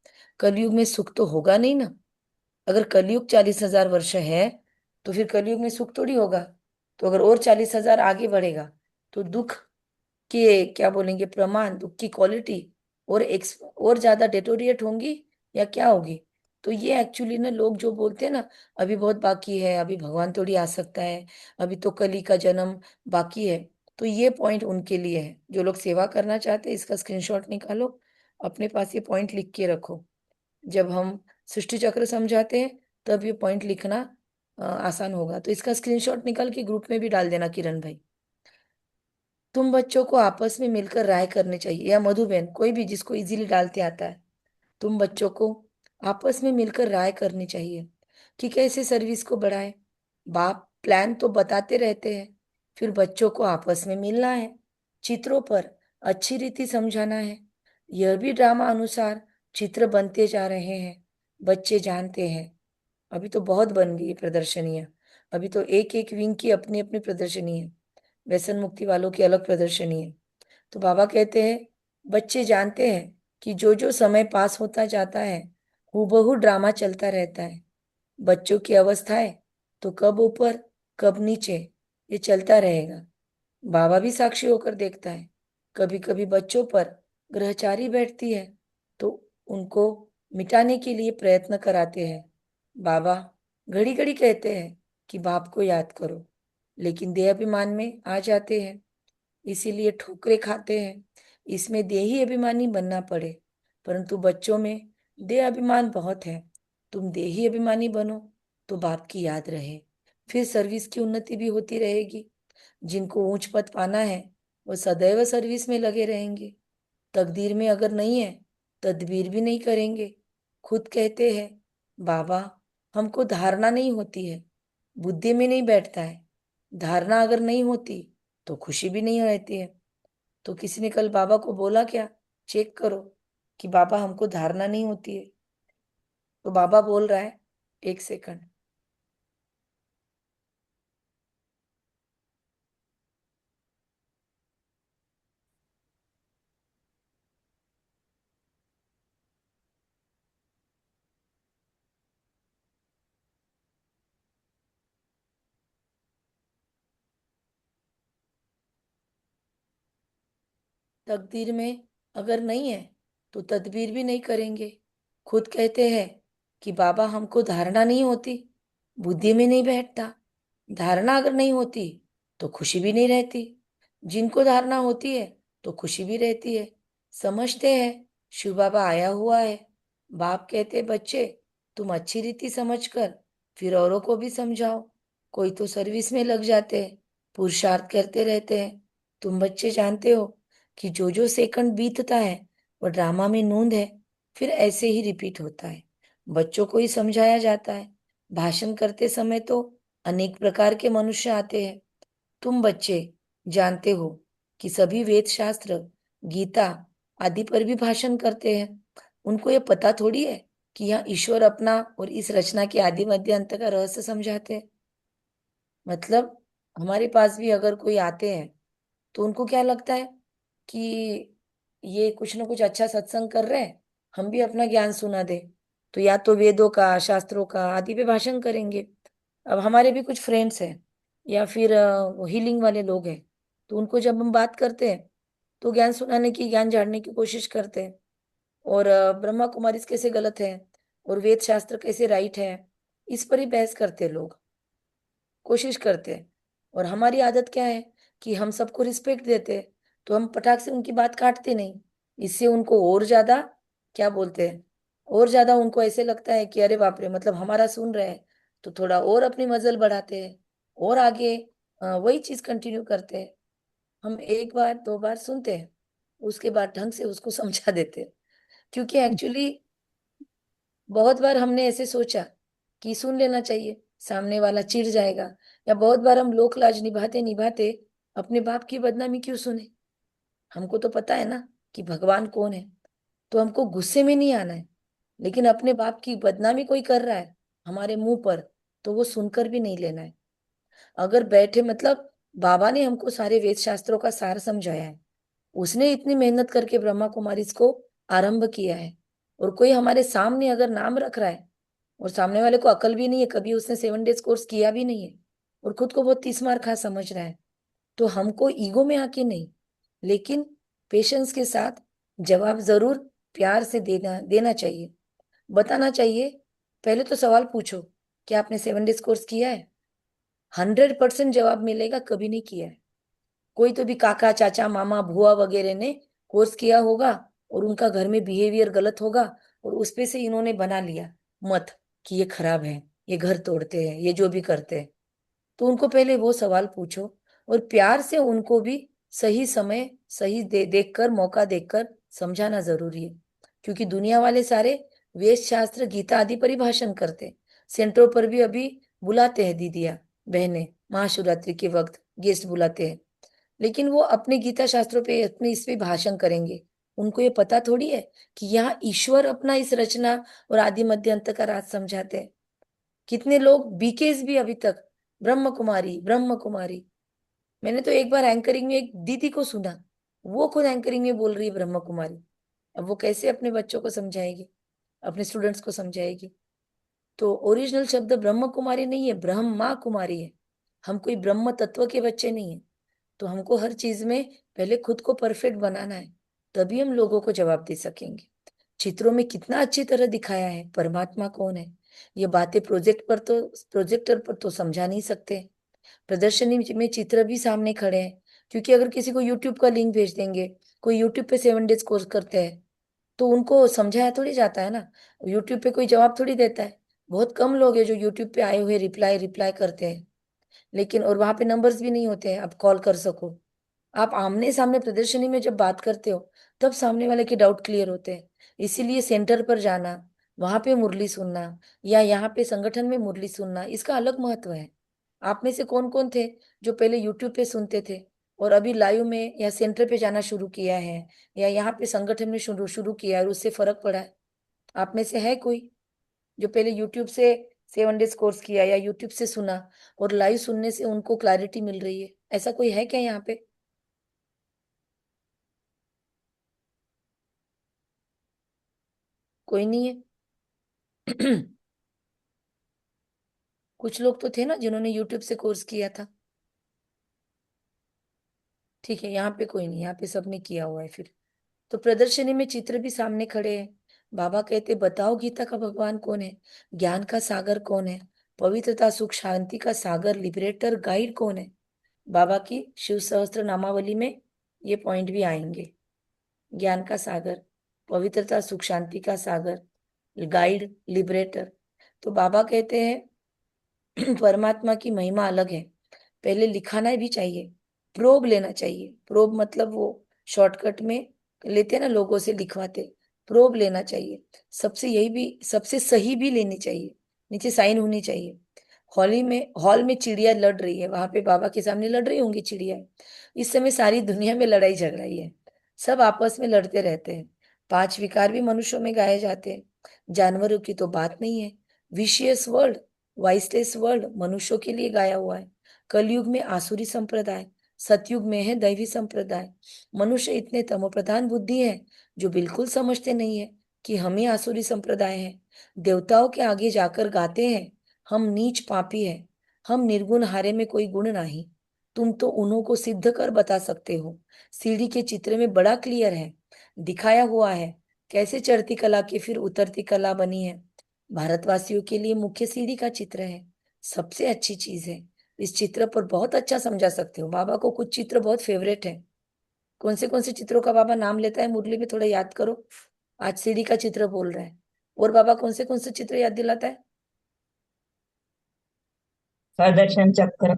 कलयुग में सुख तो होगा नहीं ना। अगर कलयुग 40,000 वर्ष है, तो फिर कलयुग में सुख थोड़ी होगा। तो अगर और 40,000 आगे बढ़ेगा, तो दुख के क्या बोलेंगे प्रमाण, दुख की क्वालिटी और ज्यादा डेटोरिएट होंगी या क्या होगी। तो ये एक्चुअली ना लोग जो बोलते हैं ना, अभी बहुत बाकी है, अभी भगवान थोड़ी आ सकता है, अभी तो कली का जन्म बाकी है। तो ये पॉइंट उनके लिए है जो लोग सेवा करना चाहते हैं। इसका स्क्रीनशॉट निकालो, अपने पास ये पॉइंट लिख के रखो। जब हम सृष्टि चक्र समझाते हैं, तब ये पॉइंट लिखना आसान होगा। तो इसका स्क्रीनशॉट निकाल के ग्रुप में भी डाल देना किरण भाई। तुम बच्चों को आपस में मिलकर राय करनी चाहिए, या मधुबेन, कोई भी जिसको इजीली डालते आता है। तुम बच्चों को आपस में मिलकर राय करनी चाहिए कि कैसे सर्विस को बढ़ाए। बाप प्लान तो बताते रहते हैं, फिर बच्चों को आपस में मिलना है, चित्रों पर अच्छी रीति समझाना है। यह भी ड्रामा अनुसार चित्र बनते जा रहे हैं। बच्चे जानते हैं, अभी तो बहुत बन गई प्रदर्शनियां। अभी तो एक एक विंग की अपनी अपनी प्रदर्शनी है। व्यसन मुक्ति वालों की अलग प्रदर्शनी है। तो बाबा कहते हैं बच्चे जानते हैं कि जो जो समय पास होता जाता है, हूबहू ड्रामा चलता रहता है। बच्चों की अवस्थाएं तो कब ऊपर कब नीचे, ये चलता रहेगा। बाबा भी साक्षी होकर देखता है। कभी कभी बच्चों पर ग्रहचारी बैठती है, तो उनको मिटाने के लिए प्रयत्न कराते हैं। बाबा घड़ी घड़ी कहते हैं कि बाप को याद करो, लेकिन देह अभिमान में आ जाते हैं, इसीलिए ठोकरे खाते हैं। इसमें देही अभिमानी बनना पड़े, परंतु बच्चों में देह अभिमान बहुत है। तुम देही अभिमानी बनो तो बाप की याद रहे, फिर सर्विस की उन्नति भी होती रहेगी। जिनको ऊंच पद पाना है, वो सदैव सर्विस में लगे रहेंगे। तकदीर में अगर नहीं है, तदबीर भी नहीं करेंगे। खुद कहते हैं बाबा, हमको धारणा नहीं होती है, बुद्धि में नहीं बैठता है। धारणा अगर नहीं होती तो खुशी भी नहीं रहती है। तो किसी ने कल बाबा को बोला क्या, चेक करो कि बाबा हमको धारणा नहीं होती है। तो बाबा बोल रहा है, एक सेकंड। तकदीर में अगर नहीं है, तो तदबीर भी नहीं करेंगे। खुद कहते हैं कि बाबा हमको धारणा नहीं होती, बुद्धि में नहीं बैठता। धारणा अगर नहीं होती तो खुशी भी नहीं रहती। जिनको धारणा होती है तो खुशी भी रहती है। समझते हैं शिव बाबा आया हुआ है। बाप कहते बच्चे, तुम अच्छी रीति समझकर फिर औरों को भी समझाओ। कोई तो सर्विस में लग जाते हैं, पुरुषार्थ करते रहते हैं। तुम बच्चे जानते हो कि जो जो सेकंड बीतता है वो ड्रामा में नूंद है, फिर ऐसे ही रिपीट होता है। बच्चों को ही समझाया जाता है। भाषण करते समय तो अनेक प्रकार के मनुष्य आते हैं। तुम बच्चे जानते हो कि सभी वेद शास्त्र, गीता आदि पर भी भाषण करते हैं। उनको ये पता थोड़ी है कि यहाँ ईश्वर अपना और इस रचना के आदि मध्य अंत का रहस्य समझाते हैं। मतलब हमारे पास भी अगर कोई आते हैं, तो उनको क्या लगता है कि ये कुछ ना कुछ अच्छा सत्संग कर रहे हैं, हम भी अपना ज्ञान सुना दे। तो या तो वेदों का, शास्त्रों का आदि पे भाषण करेंगे। अब हमारे भी कुछ फ्रेंड्स हैं, या फिर हीलिंग वाले लोग हैं, तो उनको जब हम बात करते हैं, तो ज्ञान सुनाने की, ज्ञान झाड़ने की कोशिश करते हैं। और ब्रह्मा कुमारी कैसे गलत है और वेद शास्त्र कैसे राइट है, इस पर ही बहस करते हैं लोग, कोशिश करते हैं। और हमारी आदत क्या है कि हम सबको रिस्पेक्ट देते हैं, तो हम पटाख से उनकी बात काटते नहीं। इससे उनको और ज्यादा क्या बोलते हैं, और ज्यादा उनको ऐसे लगता है कि अरे बाप रे, मतलब हमारा सुन रहे हैं, तो थोड़ा और अपनी मजल बढ़ाते हैं और आगे वही चीज कंटिन्यू करते हैं। हम एक बार दो बार सुनते हैं, उसके बाद ढंग से उसको समझा देते हैं। क्योंकि एक्चुअली बहुत बार हमने ऐसे सोचा कि सुन लेना चाहिए, सामने वाला चिढ़ जाएगा, या बहुत बार हम लोक लाज निभाते निभाते अपने बाप की बदनामी क्यों सुने? हमको तो पता है ना कि भगवान कौन है, तो हमको गुस्से में नहीं आना है। लेकिन अपने बाप की बदनामी कोई कर रहा है हमारे मुंह पर, तो वो सुनकर भी नहीं लेना है। अगर बैठे मतलब बाबा ने हमको सारे वेद शास्त्रों का सार समझाया है, उसने इतनी मेहनत करके ब्रह्मा कुमारी को आरंभ किया है, और कोई हमारे सामने अगर नाम रख रहा है और सामने वाले को अकल भी नहीं है, कभी उसने 7 डेज कोर्स किया भी नहीं है, और खुद को बहुत 30 मार खा समझ रहा है, तो हमको ईगो में आके नहीं, लेकिन पेशेंस के साथ जवाब जरूर प्यार से देना देना चाहिए, बताना चाहिए। पहले तो सवाल पूछो, क्या आपने 7 डेज कोर्स किया है? 100% जवाब मिलेगा कभी नहीं किया है। कोई तो भी काका चाचा मामा बुआ वगैरह ने कोर्स किया होगा, और उनका घर में बिहेवियर गलत होगा, और उस पे से इन्होंने बना लिया मत कि ये खराब है, ये घर तोड़ते हैं, ये जो भी करते हैं। तो उनको पहले वो सवाल पूछो, और प्यार से उनको भी सही समय सही देखकर मौका देखकर समझाना जरूरी है। क्योंकि दुनिया वाले सारे वेद शास्त्र गीता आदि पर ही भाषण करते हैं। सेंटरों पर भी अभी बुलाते हैं दीदियां बहनें, महाशिवरात्रि के वक्त गेस्ट बुलाते हैं, लेकिन वो अपने गीता शास्त्रों पे अपने इस पे भाषण करेंगे। उनको ये पता थोड़ी है कि यहाँ ईश्वर अपना इस रचना और आदि मध्य अंत का राज समझाते हैं। कितने लोग बीकेस भी अभी तक ब्रह्म कुमारी ब्रह्म कुमारी। मैंने तो एक बार एंकरिंग में एक दीदी को सुना, वो खुद एंकरिंग में बोल रही है ब्रह्म कुमारी। अब वो कैसे अपने बच्चों को समझाएगी, अपने स्टूडेंट्स को समझाएगी? तो ओरिजिनल शब्द ब्रह्म कुमारी नहीं है, ब्रह्मा कुमारी है। हम कोई ब्रह्म तत्व के बच्चे नहीं है। तो हमको हर चीज में पहले खुद को परफेक्ट बनाना है, तभी हम लोगों को जवाब दे सकेंगे। चित्रों में कितना अच्छी तरह दिखाया है परमात्मा कौन है। ये बातें प्रोजेक्टर पर तो समझा नहीं सकते। प्रदर्शनी में चित्र भी सामने खड़े हैं, क्योंकि अगर किसी को यूट्यूब का लिंक भेज देंगे, कोई यूट्यूब पे 7 डेज कोर्स करते हैं, तो उनको समझाया थोड़ी जाता है ना। यूट्यूब पे कोई जवाब थोड़ी देता है। बहुत कम लोग हैं जो यूट्यूब पे आए हुए रिप्लाई रिप्लाई करते हैं, लेकिन और वहां पे नंबर्स भी नहीं होते हैं आप कॉल कर सको। आप आमने सामने प्रदर्शनी में जब बात करते हो, तब सामने वाले के डाउट क्लियर होते हैं। इसीलिए सेंटर पर जाना, वहां पे मुरली सुनना, या यहाँ पे संगठन में मुरली सुनना, इसका अलग महत्व है। आप में से कौन कौन थे जो पहले यूट्यूब पे सुनते थे और अभी लाइव में या सेंटर पे जाना शुरू किया है, या यहाँ पे संगठन में शुरू शुरू किया है और उससे फर्क पड़ा है? आप में से है कोई जो पहले यूट्यूब से 7 डेज कोर्स किया या यूट्यूब से सुना और लाइव सुनने से उनको क्लैरिटी मिल रही है? ऐसा कोई है क्या यहाँ पे? कोई नहीं है। कुछ लोग तो थे ना जिन्होंने यूट्यूब से कोर्स किया था। ठीक है, यहाँ पे कोई नहीं, यहाँ पे सबने किया हुआ है फिर। तो प्रदर्शनी में चित्र भी सामने खड़े हैं। बाबा कहते बताओ गीता का भगवान कौन है, ज्ञान का सागर कौन है, पवित्रता सुख शांति का सागर लिबरेटर गाइड कौन है? बाबा की शिव सहस्त्र नामावली में ये पॉइंट भी आएंगे। ज्ञान का सागर, पवित्रता सुख शांति का सागर, गाइड लिबरेटर। तो बाबा कहते हैं परमात्मा की महिमा अलग है। पहले लिखाना भी चाहिए, प्रोब लेना चाहिए। प्रोब मतलब वो शॉर्टकट में लेते हैं ना, लोगों से लिखवाते। प्रोब लेना चाहिए। सबसे यही भी सबसे सही भी लेनी चाहिए, नीचे साइन होनी चाहिए। हॉल में चिड़िया लड़ रही है, वहां पे बाबा के सामने लड़ रही होंगी चिड़िया। इस समय सारी दुनिया में लड़ाई झगड़ा ही है, सब आपस में लड़ते रहते हैं। 5 विकार भी मनुष्यों में गाए जाते हैं, जानवरों की तो बात नहीं है। विशियस वर्ल्ड, वाइसलेस वर्ल्ड मनुष्यों के लिए गाया हुआ है। कलयुग में आसुरी संप्रदाय, सतयुग में है दैवी संप्रदाय। मनुष्य इतने तमोप्रधान बुद्धि है जो बिल्कुल समझते नहीं है कि हम ही आसुरी संप्रदाय हैं। देवताओं के आगे जाकर गाते हैं, हम नीच पापी है, हम निर्गुण हारे में कोई गुण नहीं। तुम तो उन्हों को सिद्ध कर बता सकते हो। सीढ़ी के चित्र में बड़ा क्लियर है, दिखाया हुआ है कैसे चढ़ती कला के फिर उतरती कला बनी है। भारतवासियों के लिए मुख्य सीढ़ी का चित्र है, सबसे अच्छी चीज है। इस चित्र पर बहुत अच्छा समझा सकते हो। बाबा को कुछ चित्र बहुत फेवरेट है। कौन से चित्रों का बाबा नाम लेता है मुरली में, थोड़ा याद करो। आज सीढ़ी का चित्र बोल रहा है, और बाबा कौन से चित्र याद दिलाता है? स्वदर्शन चक्र।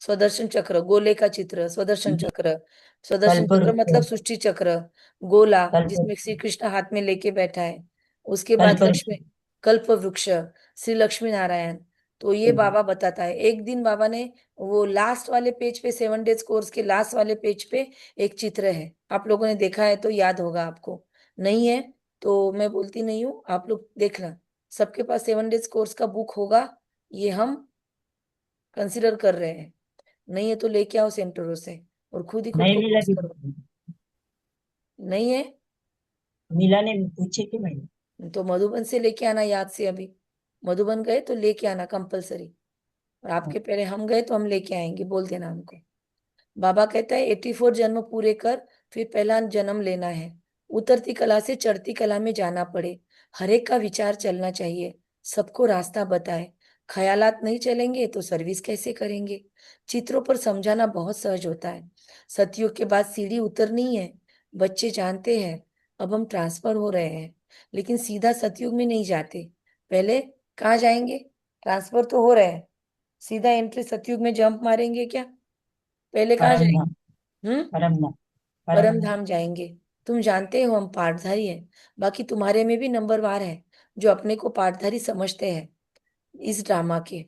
स्वदर्शन चक्र, गोले का चित्र, स्वदर्शन चक्र। स्वदर्शन चक्र मतलब कल्पवृक्ष। सृष्टि चक्र, गोला कल्प जिसमें श्री कृष्ण हाथ में लेके बैठा है। उसके बाद कल्पवृक्ष। लक्ष्मी, कल्प वृक्ष, श्री लक्ष्मी नारायण, तो ये बाबा बताता है। एक दिन बाबा ने वो लास्ट वाले पेज पे, 7 डेज कोर्स के लास्ट वाले पेज पे एक चित्र है, आप लोगों ने देखा है तो याद होगा आपको, नहीं है तो मैं बोलती नहीं हूँ, आप लोग देखना। सबके पास 7 डेज कोर्स का बुक होगा, ये हम कंसिडर कर रहे हैं। नहीं है तो लेके आओ सेंटरों से और खुद नहीं को मिला कोर्स कि करो। नहीं है मिला ने पूछे कि मैंने। तो मधुबन से लेके आना याद से, अभी मधुबन गए तो लेके आना कंपलसरी, और आपके पहले हम गए तो हम लेके आएंगे, बोल देना हमको। बाबा कहता है 84 जन्म पूरे कर, फिर पहला जन्म लेना है। उतरती कला से चढ़ती कला में जाना पड़े, हर एक का विचार चलना चाहिए, सबको रास्ता बताए। ख्यालात नहीं चलेंगे तो सर्विस कैसे करेंगे। चित्रों पर समझाना बहुत सहज होता है। सतयुग के बाद सीढ़ी उतरनी है, बच्चे जानते हैं। अब हम ट्रांसफर हो रहे हैं, लेकिन सीधा सतयुग में नहीं जाते। पहले कहाँ जाएंगे? ट्रांसफर तो हो रहे हैं, सीधा एंट्री सतयुग में जंप मारेंगे क्या? पहले कहाँ परम जाएंगे? धाम। हम्म, परम धाम। परम परम धाम। धाम जाएंगे। तुम जानते हो हम पाठधारी हैं, बाकी तुम्हारे में भी नंबरवार है जो अपने को पाठधारी समझते हैं इस ड्रामा के।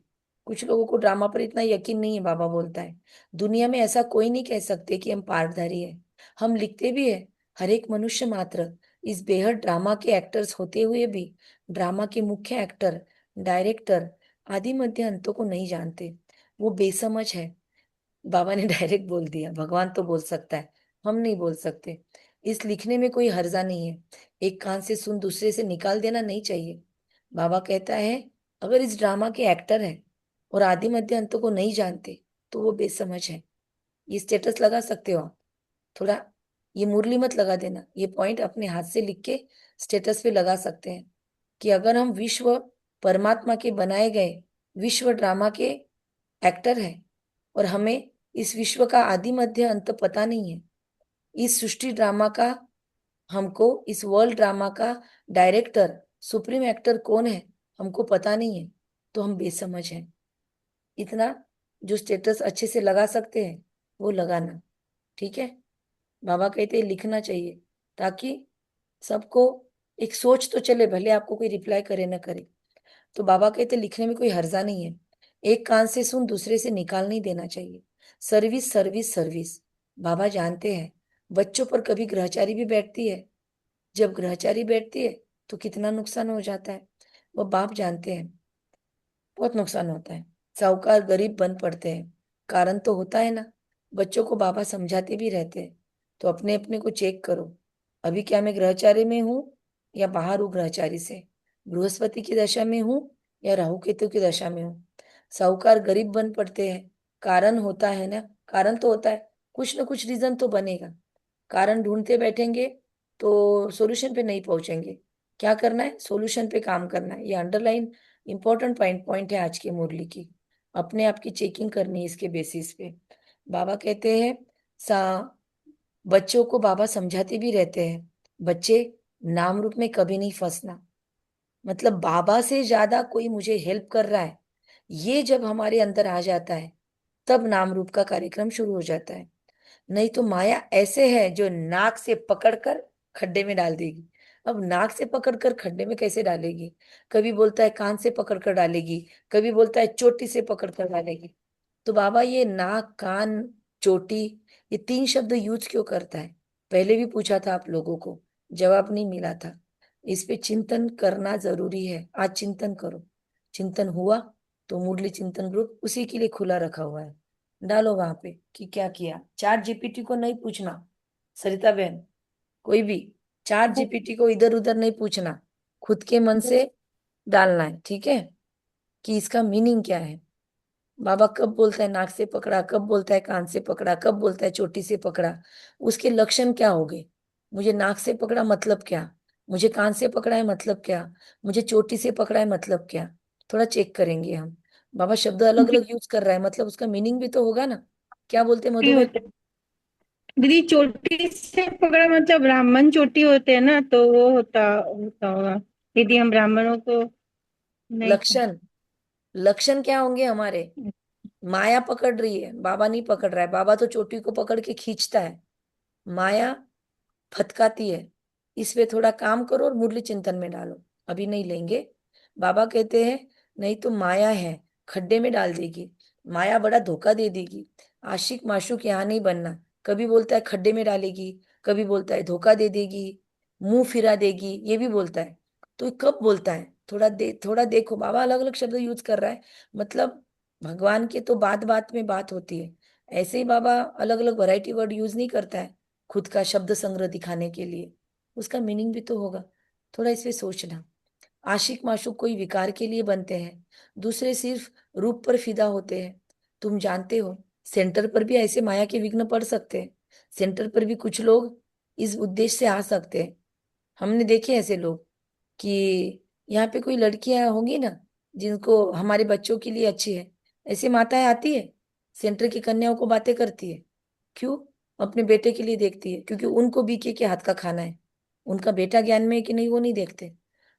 कुछ लोगों को ड्रामा पर इतना यकीन नहीं है, बाबा बोलता है। दुनिया में ऐसा कोई नहीं कह सकते कि हम पाठधारी है। हम लिखते भी है, हर एक मनुष्य मात्र इस बेहद ड्रामा के एक्टर्स होते हुए भी ड्रामा के मुख्य एक्टर, डायरेक्टर, आदि मध्य अंतों को नहीं जानते। वो बेसमझ है। बाबा ने डायरेक्ट बोल दिया, भगवान तो बोल सकता है, हम नहीं बोल सकते। इस लिखने में कोई हर्जा नहीं है, एक कान से सुन दूसरे से निकाल देना नहीं चाहिए। बाबा कहता है अगर इस ड्रामा के एक्टर हैं और आदि मध्य अंत को नहीं जानते तो वो बेसमझ है। ये स्टेटस लगा सकते हो आप, थोड़ा ये मुरली मत लगा देना, ये पॉइंट अपने हाथ से लिख के स्टेटस पे लगा सकते हैं कि अगर हम विश्व परमात्मा के बनाए गए विश्व ड्रामा के एक्टर हैं और हमें इस विश्व का आदि मध्य अंत पता नहीं है, इस सृष्टि ड्रामा का, हमको इस वर्ल्ड ड्रामा का डायरेक्टर, सुप्रीम एक्टर कौन है हमको पता नहीं है, तो हम बेसमझ हैं। इतना जो स्टेटस अच्छे से लगा सकते हैं वो लगाना, ठीक है। बाबा कहते हैं लिखना चाहिए ताकि सबको एक सोच तो चले, भले आपको कोई रिप्लाई करे ना करे। तो बाबा कहते लिखने में कोई हर्जा नहीं है, एक कान से सुन दूसरे से निकाल नहीं देना चाहिए। Service service service. बाबा जानते हैं बच्चों पर कभी ग्रहचारी भी बैठती है, जब ग्रहचारी बैठती है तो कितना नुकसान हो जाता है, वो बाप जानते हैं, बहुत नुकसान होता है। साहूकार गरीब बन पड़ते हैं, कारण तो होता है ना। बच्चों को बाबा समझाते भी रहते हैं, तो अपने अपने को चेक करो, अभी क्या मैं ग्रहचारी में हूँ या बाहर हूँ ग्रहचारी से, बृहस्पति की दशा में हूँ या राहु केतु की दशा में हूँ। साहूकार गरीब बन पड़ते हैं, कारण होता है ना, कारण तो होता है, कुछ ना कुछ रीजन तो बनेगा। कारण ढूंढते बैठेंगे तो सॉल्यूशन पे नहीं पहुंचेंगे। क्या करना है? सॉल्यूशन पे काम करना है। ये अंडरलाइन इंपॉर्टेंट पॉइंट है आज की मुरली की। अपने आप की चेकिंग करनी है इसके बेसिस पे। बाबा कहते हैं सा बच्चों को बाबा समझाते भी रहते हैं, बच्चे नाम रूप में कभी नहीं फंसना। मतलब बाबा से ज्यादा कोई मुझे हेल्प कर रहा है, ये जब हमारे अंदर आ जाता है तब नाम रूप का कार्यक्रम शुरू हो जाता है। नहीं तो माया ऐसे है जो नाक से पकड़कर खड्डे में डाल देगी। अब नाक से पकड़कर खड्डे में कैसे डालेगी? कभी बोलता है कान से पकड़कर डालेगी, कभी बोलता है चोटी से पकड़कर डालेगी। तो बाबा ये नाक कान चोटी, ये 3 शब्द यूज क्यों करता है? पहले भी पूछा था आप लोगों को, जवाब नहीं मिला था। इस पे चिंतन करना जरूरी है, आज चिंतन करो। चिंतन हुआ तो मुरली चिंतन ग्रुप उसी के लिए खुला रखा हुआ है, डालो वहां पे कि क्या किया। चैट जीपीटी को नहीं पूछना, सरिता बहन, कोई भी चैट जीपीटी को इधर उधर नहीं पूछना, खुद के मन से डालना है, ठीक है, कि इसका मीनिंग क्या है। बाबा कब बोलता है नाक से पकड़ा, कब बोलता है कान से पकड़ा, कब बोलता है चोटी से पकड़ा, उसके लक्षण क्या हो गए? मुझे नाक से पकड़ा मतलब क्या, मुझे कान से पकड़ा है मतलब क्या, मुझे चोटी से पकड़ा है मतलब क्या? थोड़ा चेक करेंगे हम। बाबा शब्द अलग अलग यूज कर रहा है, मतलब उसका मीनिंग भी तो होगा ना। क्या बोलते हैं चोटी मधुबन? होते दीदी, चोटी से पकड़ा मतलब ब्राह्मण चोटी होते हैं ना, तो वो होता होता होगा दीदी, हम ब्राह्मणों को नहीं लक्षण, लक्षण क्या होंगे हमारे? माया पकड़ रही है, बाबा नहीं पकड़ रहा है। बाबा तो चोटी को पकड़ के खींचता है, माया फटकाती है। इस पे थोड़ा काम करो और मुरली चिंतन में डालो, अभी नहीं लेंगे। बाबा कहते हैं नहीं तो माया है, खड्डे में डाल देगी। माया बड़ा धोखा दे देगी। आशिक माशूक यहाँ नहीं बनना। कभी बोलता है खड्डे में डालेगी, कभी बोलता है धोखा दे देगी, मुंह फिरा देगी, ये भी बोलता है। तो ये कब बोलता है? थोड़ा देखो, बाबा अलग अलग शब्द यूज कर रहा है। मतलब भगवान के तो बात बात में बात होती है। ऐसे ही बाबा अलग अलग वैरायटी वर्ड यूज नहीं करता है खुद का शब्द संग्रह दिखाने के लिए। उसका मीनिंग भी तो होगा। थोड़ा इस पे सोचना। आशिक माशूक कोई विकार के लिए बनते हैं, दूसरे सिर्फ रूप पर फिदा होते हैं। तुम जानते हो, सेंटर पर भी ऐसे माया के विघ्न पड़ सकते हैं। सेंटर पर भी कुछ लोग इस उद्देश्य से आ सकते हैं। हमने देखे ऐसे लोग कि यहाँ पे कोई लड़कियां होंगी ना जिनको हमारे बच्चों के लिए अच्छी है, ऐसी माताएं आती है, सेंटर की कन्याओं को बातें करती है। क्यों? अपने बेटे के लिए देखती है, क्योंकि उनको बीके के हाथ का खाना है। उनका बेटा ज्ञान में है कि नहीं वो नहीं देखते।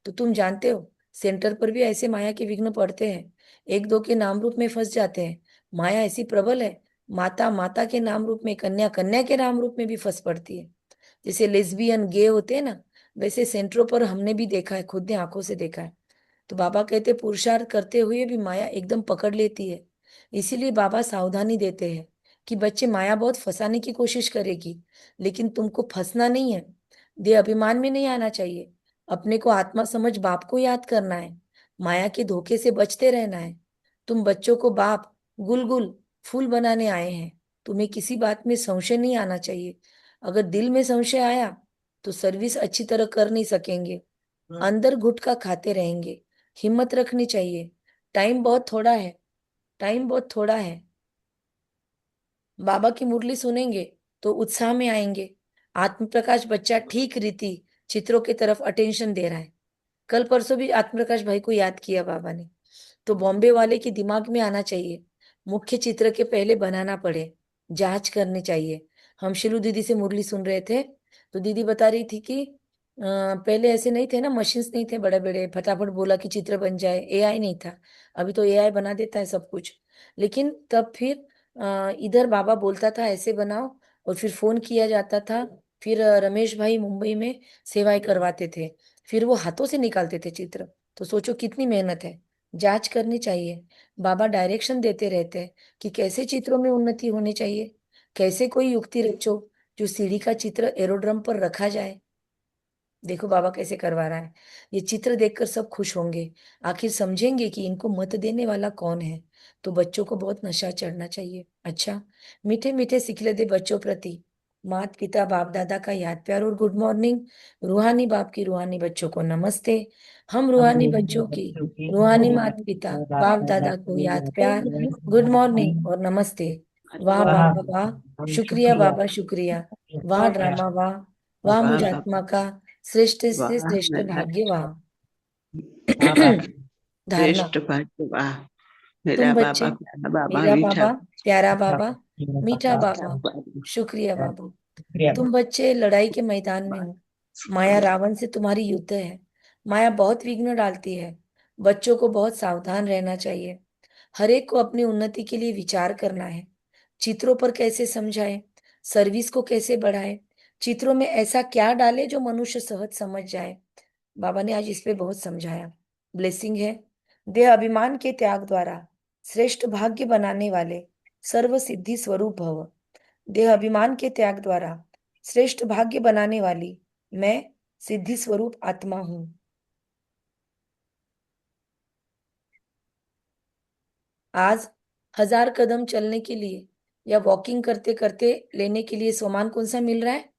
तो तुम जानते हो, सेंटर पर भी ऐसे माया के विघ्न पड़ते हैं। एक दो के नाम रूप में फंस जाते हैं। माया ऐसी प्रबल है, माता माता के नाम रूप में, कन्या कन्या के नाम रूप में भी फंस पड़ती है। जैसे लेस्बियन गे होते हैं ना, वैसे सेंटरों पर हमने भी देखा है, खुद ने आंखों से देखा है। तो बाबा कहते पुरुषार्थ करते हुए भी माया एकदम पकड़ लेती है। इसीलिए बाबा सावधानी देते हैं कि बच्चे, माया बहुत फंसाने की कोशिश करेगी, लेकिन तुमको फंसना नहीं है। दे अभिमान में नहीं आना चाहिए। अपने को आत्मा समझ बाप को याद करना है। माया के धोखे से बचते रहना है। तुम बच्चों को बाप गुलगुल फूल बनाने आए हैं। तुम्हें किसी बात में संशय नहीं आना चाहिए। अगर दिल में संशय आया तो सर्विस अच्छी तरह कर नहीं सकेंगे, अंदर गुटखा खाते रहेंगे। हिम्मत रखनी चाहिए। टाइम बहुत थोड़ा है, टाइम बहुत थोड़ा है। बाबा की मुरली सुनेंगे तो उत्साह में आएंगे। आत्म प्रकाश बच्चा ठीक रीति चित्रों की तरफ अटेंशन दे रहा है। कल परसों भी आत्म प्रकाश भाई को याद किया बाबा ने। तो बॉम्बे वाले के दिमाग में आना चाहिए, मुख्य चित्र के पहले बनाना पड़े, जांच करनी चाहिए। हम शिलू दीदी से मुरली सुन रहे थे, तो दीदी बता रही थी कि पहले ऐसे नहीं थे ना, मशीन्स नहीं थे बड़े बड़े, फटाफट बोला कि चित्र बन जाए, एआई नहीं था। अभी तो एआई बना देता है सब कुछ। लेकिन तब फिर इधर बाबा बोलता था ऐसे बनाओ, और फिर फोन किया जाता था। फिर रमेश भाई मुंबई में सेवाएं करवाते थे, फिर वो हाथों से निकालते थे चित्र। तो सोचो कितनी मेहनत है। जांच करनी चाहिए। बाबा डायरेक्शन देते रहते हैं कि कैसे चित्रों में उन्नति होनी चाहिए। कैसे कोई युक्ति रचो जो सीढ़ी का चित्र एरोड्रम पर रखा जाए। देखो बाबा कैसे करवा रहा है। ये चित्र देखकर सब खुश होंगे, आखिर समझेंगे कि इनको मत देने वाला कौन है। तो बच्चों को बहुत नशा चढ़ना चाहिए। अच्छा, मीठे मीठे सिखले दे बच्चों प्रति माता पिता बाप दादा का याद प्यार और गुड मॉर्निंग। रूहानी बाप की रूहानी बच्चों को नमस्ते। हम हम रूहानी लोग बच्चों की बच्चों की रूहानी रूहानी माता पिता और बाप बाप दादा दादा को को याद याद प्यार, प्यार गुड गुड मॉर्निंग और मॉर्निंग। नमस्ते। वाह वाह बाबा वाह, हम शुक्रिया शुक्रिया बाबा शुक्रिया। वाह शुक्रिया ड्रामा वाह, वाह वाह मुझात्मा बाबा, का श्रेष्ठ से वाह श्रेष्ठ मेरा भाग्य वाह। वाह बाप। धारणा। श्रेष्ठ भाग्य, वाह तुम मेरा बच्चे, बाबा, प्यारा बाबा, मेरा मीठा बाबा प्यारा बाबा मेरा मीठा पापा मीठा बाबा, बाबा। शुक्रिया बाबा। शुक्रिया तुम बच्चे लड़ाई के मैदान में हो। माया शुक्रिया। रावण से तुम्हारी युद्ध है। माया बहुत विघ्न डालती है। बच्चों को बहुत सावधान रहना चाहिए। हर एक को अपनी उन्नति के लिए विचार करना है। चित्रों पर कैसे समझाए, सर्विस को कैसे बढ़ाए, चित्रों में ऐसा क्या डाले जो मनुष्य सहज समझ जाए। बाबा ने आज इस पे बहुत समझाया। ब्लेसिंग है। देह अभिमान के त्याग द्वारा श्रेष्ठ भाग्य बनाने वाले सर्व सिद्धि स्वरूप भव। देह अभिमान के त्याग द्वारा श्रेष्ठ भाग्य बनाने वाली मैं सिद्धि स्वरूप आत्मा हूं। आज 1000 कदम चलने के लिए या वॉकिंग करते करते लेने के लिए सामान कौन सा मिल रहा है?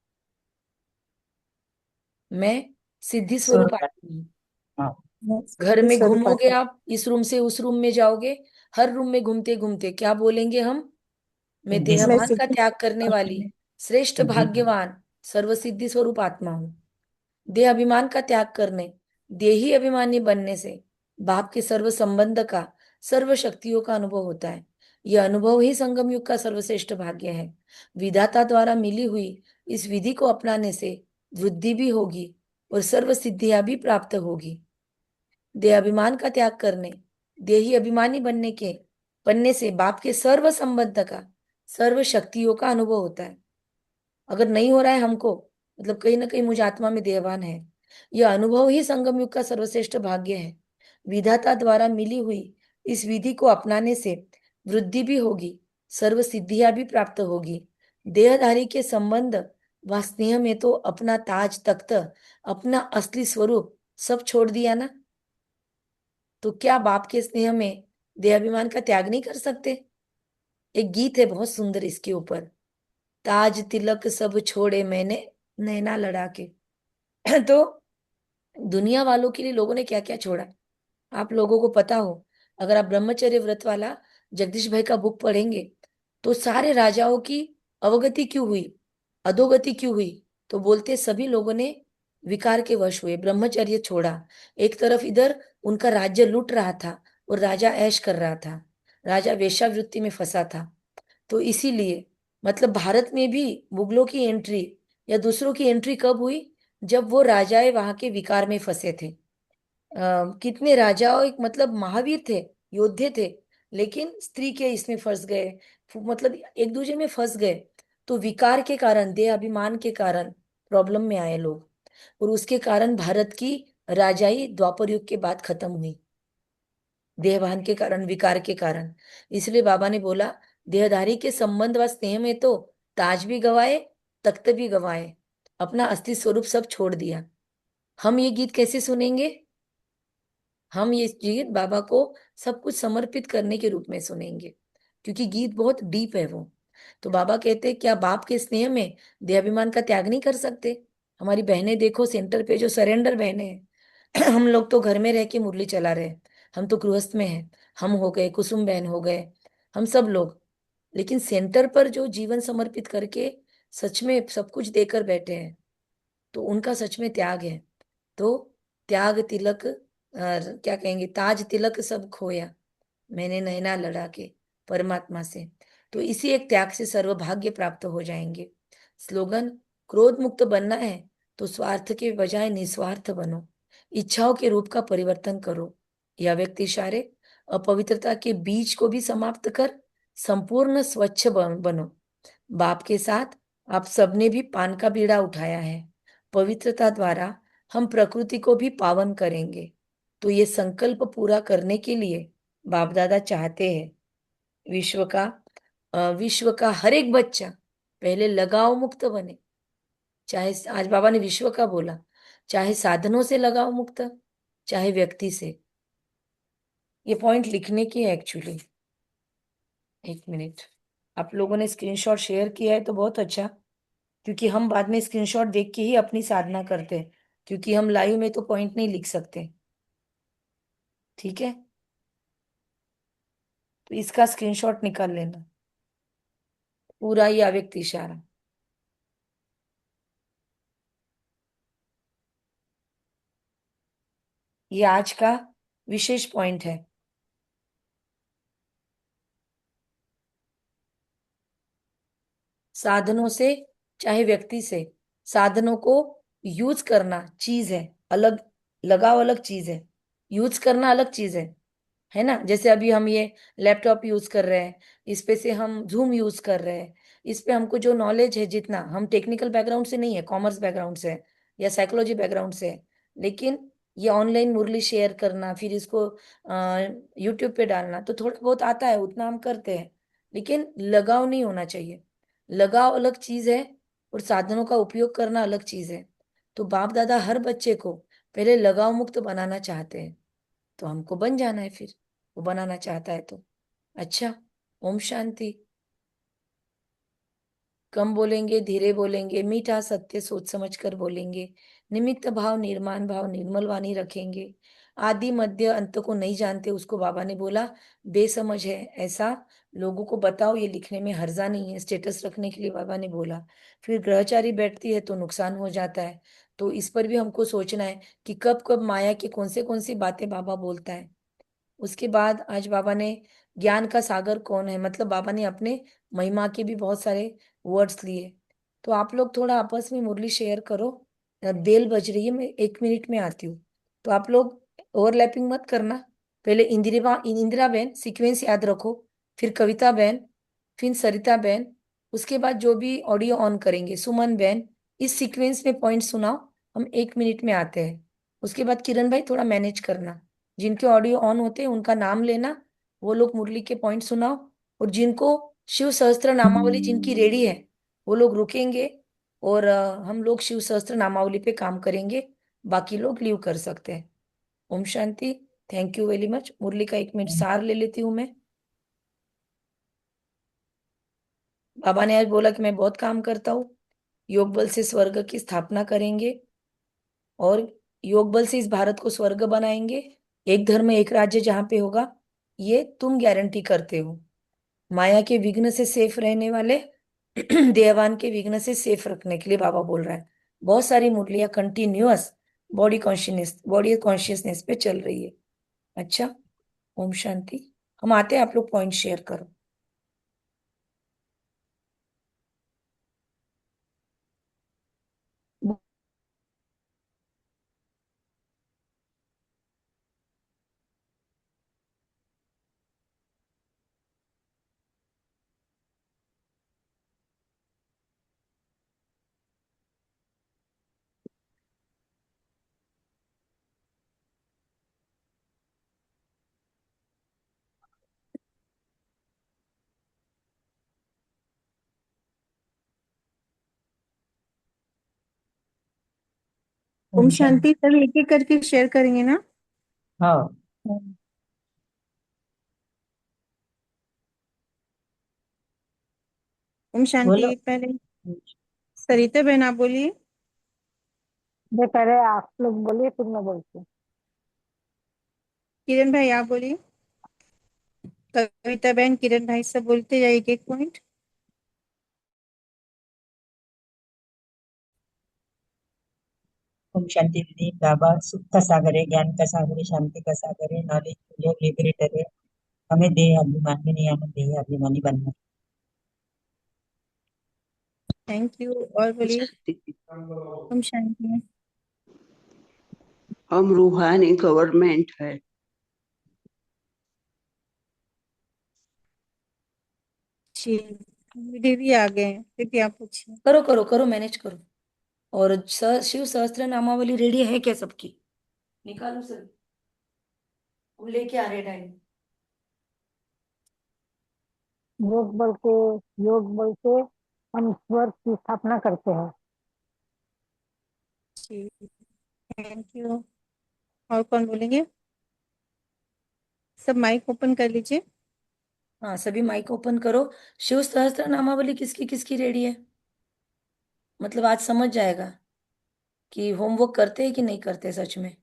मैं सिद्धि स्वरूप स्वरूप। आत्मा हूं। हाँ, घर सिद्धि में स्वरूप घूमोगे आत्मा। आप, इस रूम से उस रूम में जाओगे, हर रूम में घूमते घूमते क्या बोलेंगे हम? मैं सिद्धि मैं देहभान का सिद्धि त्याग करने वाली श्रेष्ठ सिद्धि भाग्यवान सर्वसिद्धि स्वरूप आत्मा हूं। देह अभिमान का त्याग करने, देही अभिमानी बनने से बाप के सर्व संबंध का, सर्व शक्तियों का अनुभव होता है। यह अनुभव ही संगम युग का सर्वश्रेष्ठ भाग्य है। विधाता द्वारा मिली हुई इस विधि को अपनाने से वृद्धि भी होगी और सर्व सिद्धियां भी प्राप्त होगी। देह अभिमान का त्याग करने, देही अभिमानी बनने से बाप के सर्व संबंध का, सर्व शक्तियों का अनुभव होता है। अगर नहीं हो रहा है हमको, मतलब कहीं ना कहीं मुझे आत्मा में देहभान है। यह अनुभव ही संगम युग का सर्वश्रेष्ठ भाग्य है। विधाता द्वारा मिली हुई इस विधि को अपनाने से वृद्धि भी होगी, सर्व सिद्धियां भी प्राप्त होगी। देहधारी के संबंध व स्नेह में तो अपना ताज तख्त, अपना असली स्वरूप सब छोड़ दिया ना, तो क्या बाप के स्नेह में देहाभिमान का त्याग नहीं कर सकते? एक गीत है बहुत सुंदर इसके ऊपर, ताज तिलक सब छोड़े मैंने नैना लड़ा के। तो दुनिया वालों के लिए लोगों ने क्या क्या छोड़ा, आप लोगों को पता हो, अगर आप ब्रह्मचर्य व्रत वाला जगदीश भाई का बुक पढ़ेंगे तो सारे राजाओं की अवगति क्यों हुई, अधोगति क्यों हुई, तो बोलते सभी लोगों ने विकार के वश हुए, ब्रह्मचर्य छोड़ा। एक तरफ इधर उनका राज्य लूट रहा था और राजा ऐश कर रहा था, राजा वेश्यावृत्ति में फंसा था। तो इसीलिए मतलब भारत में भी मुगलों की एंट्री या दूसरों की एंट्री कब हुई, जब वो राजाए वहां के विकार में फंसे थे। कितने राजाओं एक मतलब महावीर थे, योद्धे थे, लेकिन स्त्री के इसमें फंस गए, मतलब एक दूसरे में फंस गए। तो विकार के कारण, देह अभिमान के कारण प्रॉब्लम में आए लोग, और उसके कारण भारत की राजाई द्वापर युग के बाद खत्म हुई, देहभान के कारण, विकार के कारण। इसलिए बाबा ने बोला देहधारी के संबंध व स्नेह में तो ताज भी गवाए, तख्त भी गवाए, अपना असली स्वरूप सब छोड़ दिया। हम ये गीत कैसे सुनेंगे? हम ये गीत बाबा को सब कुछ समर्पित करने के रूप में सुनेंगे, क्योंकि गीत बहुत डीप है वो। तो बाबा कहते हैं क्या बाप के स्नेह में देहाभिमान का त्याग नहीं कर सकते? हमारी बहनें देखो सेंटर पे जो सरेंडर बहनें हैं। हम लोग तो घर में रह के मुरली चला रहे हैं, हम तो गृहस्थ में हैं, हम हो गए, कुसुम बहन हो गए, हम सब लोग। लेकिन सेंटर पर जो जीवन समर्पित करके सच में सब कुछ देकर बैठे हैं, तो उनका सच में त्याग है। तो त्याग तिलक क्या कहेंगे, ताज तिलक सब खोया मैंने नैना लड़ा के परमात्मा से। तो इसी एक त्याग से सर्वभाग्य प्राप्त हो जाएंगे। स्लोगन, क्रोध मुक्त बनना है तो स्वार्थ के बजाय निस्वार्थ बनो, इच्छाओं के रूप का परिवर्तन करो। यह व्यक्ति इशारे अपवित्रता के बीज को भी समाप्त कर संपूर्ण स्वच्छ बनो। बाप के साथ आप सबने भी पान का बीड़ा उठाया है, पवित्रता द्वारा हम प्रकृति को भी पावन करेंगे। तो ये संकल्प पूरा करने के लिए बाप दादा चाहते हैं विश्व का हर एक बच्चा पहले लगाव मुक्त बने। चाहे आज बाबा ने विश्व का बोला, चाहे साधनों से लगाव मुक्त, चाहे व्यक्ति से। ये पॉइंट लिखने की है एक्चुअली। एक मिनट, आप लोगों ने स्क्रीनशॉट शेयर किया है तो बहुत अच्छा, क्योंकि हम बाद में स्क्रीनशॉट देख के ही अपनी साधना करते हैं, क्योंकि हम लाइव में तो पॉइंट नहीं लिख सकते। ठीक है, तो इसका स्क्रीनशॉट निकाल लेना, पूरा ही अव्यक्त इशारा। ये आज का विशेष पॉइंट है। साधनों से चाहे व्यक्ति से, साधनों को यूज करना चीज है अलग, लगाव अलग चीज है, यूज करना अलग चीज है ना। जैसे अभी हम ये लैपटॉप यूज कर रहे हैं, इस पे से हम जूम यूज कर रहे हैं, इस पे हमको जो नॉलेज है, जितना हम टेक्निकल बैकग्राउंड से नहीं है, कॉमर्स बैकग्राउंड से है या साइकोलॉजी बैकग्राउंड से है, लेकिन ये ऑनलाइन मुरली शेयर करना, फिर इसको यूट्यूब पे डालना, तो थोड़ा बहुत आता है, उतना हम करते हैं, लेकिन लगाव नहीं होना चाहिए। लगाव अलग चीज है और साधनों का उपयोग करना अलग चीज है। तो बाप दादा हर बच्चे को पहले लगाव मुक्त बनाना चाहते हैं, तो हमको बन जाना है फिर, वो बनाना चाहता है तो। अच्छा, ओम शांति। कम बोलेंगे, धीरे बोलेंगे, मीठा सत्य सोच समझ कर बोलेंगे, निमित्त भाव निर्माण भाव निर्मल वाणी रखेंगे। आदि मध्य अंत को नहीं जानते, उसको बाबा ने बोला बेसमझ है, ऐसा लोगों को बताओ, ये लिखने में हर्जा नहीं है, स्टेटस रखने के लिए बाबा ने बोला। फिर ग्रहचारी बैठती है तो नुकसान हो जाता है। तो इस पर भी हमको सोचना है कि कब कब माया की कौन सी बातें बाबा बोलता है। उसके बाद आज बाबा ने ज्ञान का सागर कौन है, मतलब बाबा ने अपने महिमा के भी बहुत सारे वर्ड्स लिए। तो आप लोग थोड़ा आपस में मुरली शेयर करो। बेल बज रही है, मैं 1 मिनट में आती हूँ, तो आप लोग ओवरलैपिंग मत करना। पहले इंदिरा बहन सीक्वेंस याद रखो, फिर कविता बहन, फिर सरिता बहन, उसके बाद जो भी ऑडियो ऑन करेंगे सुमन बहन, इस सीक्वेंस में पॉइंट सुनाओ, हम 1 मिनट में आते हैं। उसके बाद किरण भाई थोड़ा मैनेज करना, जिनके ऑडियो ऑन होते हैं उनका नाम लेना, वो लोग मुरली के पॉइंट सुनाओ, और जिनको शिव सहस्त्र नामावली जिनकी रेडी है वो लोग रुकेंगे, और हम लोग शिव सहस्त्र नामावली पे काम करेंगे। बाकी लोग लीव कर सकते हैं। ओम शांति। Thank you very much. मुरली का 1 मिनट सार ले लेती हूँ मैं। बाबा ने आज बोला कि मैं बहुत काम करता हूँ, योग बल से स्वर्ग की स्थापना करेंगे, और योग बल से इस भारत को स्वर्ग बनाएंगे। एक धर्म एक राज्य जहां पे होगा, ये तुम गारंटी करते हो। माया के विघ्न से सेफ रहने वाले देवान के विघ्न से सेफ रखने के लिए बाबा बोल रहा है। बहुत सारी मुरलियां कंटिन्यूअस बॉडी कॉन्शियसनेस पे चल रही है। अच्छा, ओम शांति। हम आते हैं, आप लोग पॉइंट शेयर करो। ओम ओम शांति। शांति। सब एक एक करके शेयर करेंगे ना? हाँ। ओम बोलो। शांति। पहले सरिता बहन आप बोलिए। ये पहले आप लोग बोलिए, फिर मैं बोलती हूँ। किरण भाई आप बोलिए। कविता बहन, किरण भाई, सब बोलते जाइए एक एक पॉइंट। ओम शांति दीदी। बाबा सुख का सागर है, ज्ञान का सागर है, शांति का सागर है, नॉलेज लिबरेटर है। हमें देह अभिमानी नहीं, हमें देह अभिमानी बनना है। Thank you. और बोलिए। शांति। ओम शांति। हम रूहानी गवर्नमेंट है। जी, देवी आ गए हैं, दीदी आप पूछिए। करो करो करो, मैनेज करो। और शिव सहस्त्र नामावली रेडी है क्या सबकी? निकालो सर, हम लेके आ रहे टाइम। योग बल के योग बल से हम स्वर्ग की स्थापना करते हैं। जी, थैंक यू। और कौन बोलेंगे? सब माइक ओपन कर लीजिए। हाँ, सभी माइक ओपन करो। शिव सहस्त्र नामावली किसकी किसकी रेडी है? मतलब आज समझ जाएगा कि होमवर्क करते हैं कि नहीं करते सच में।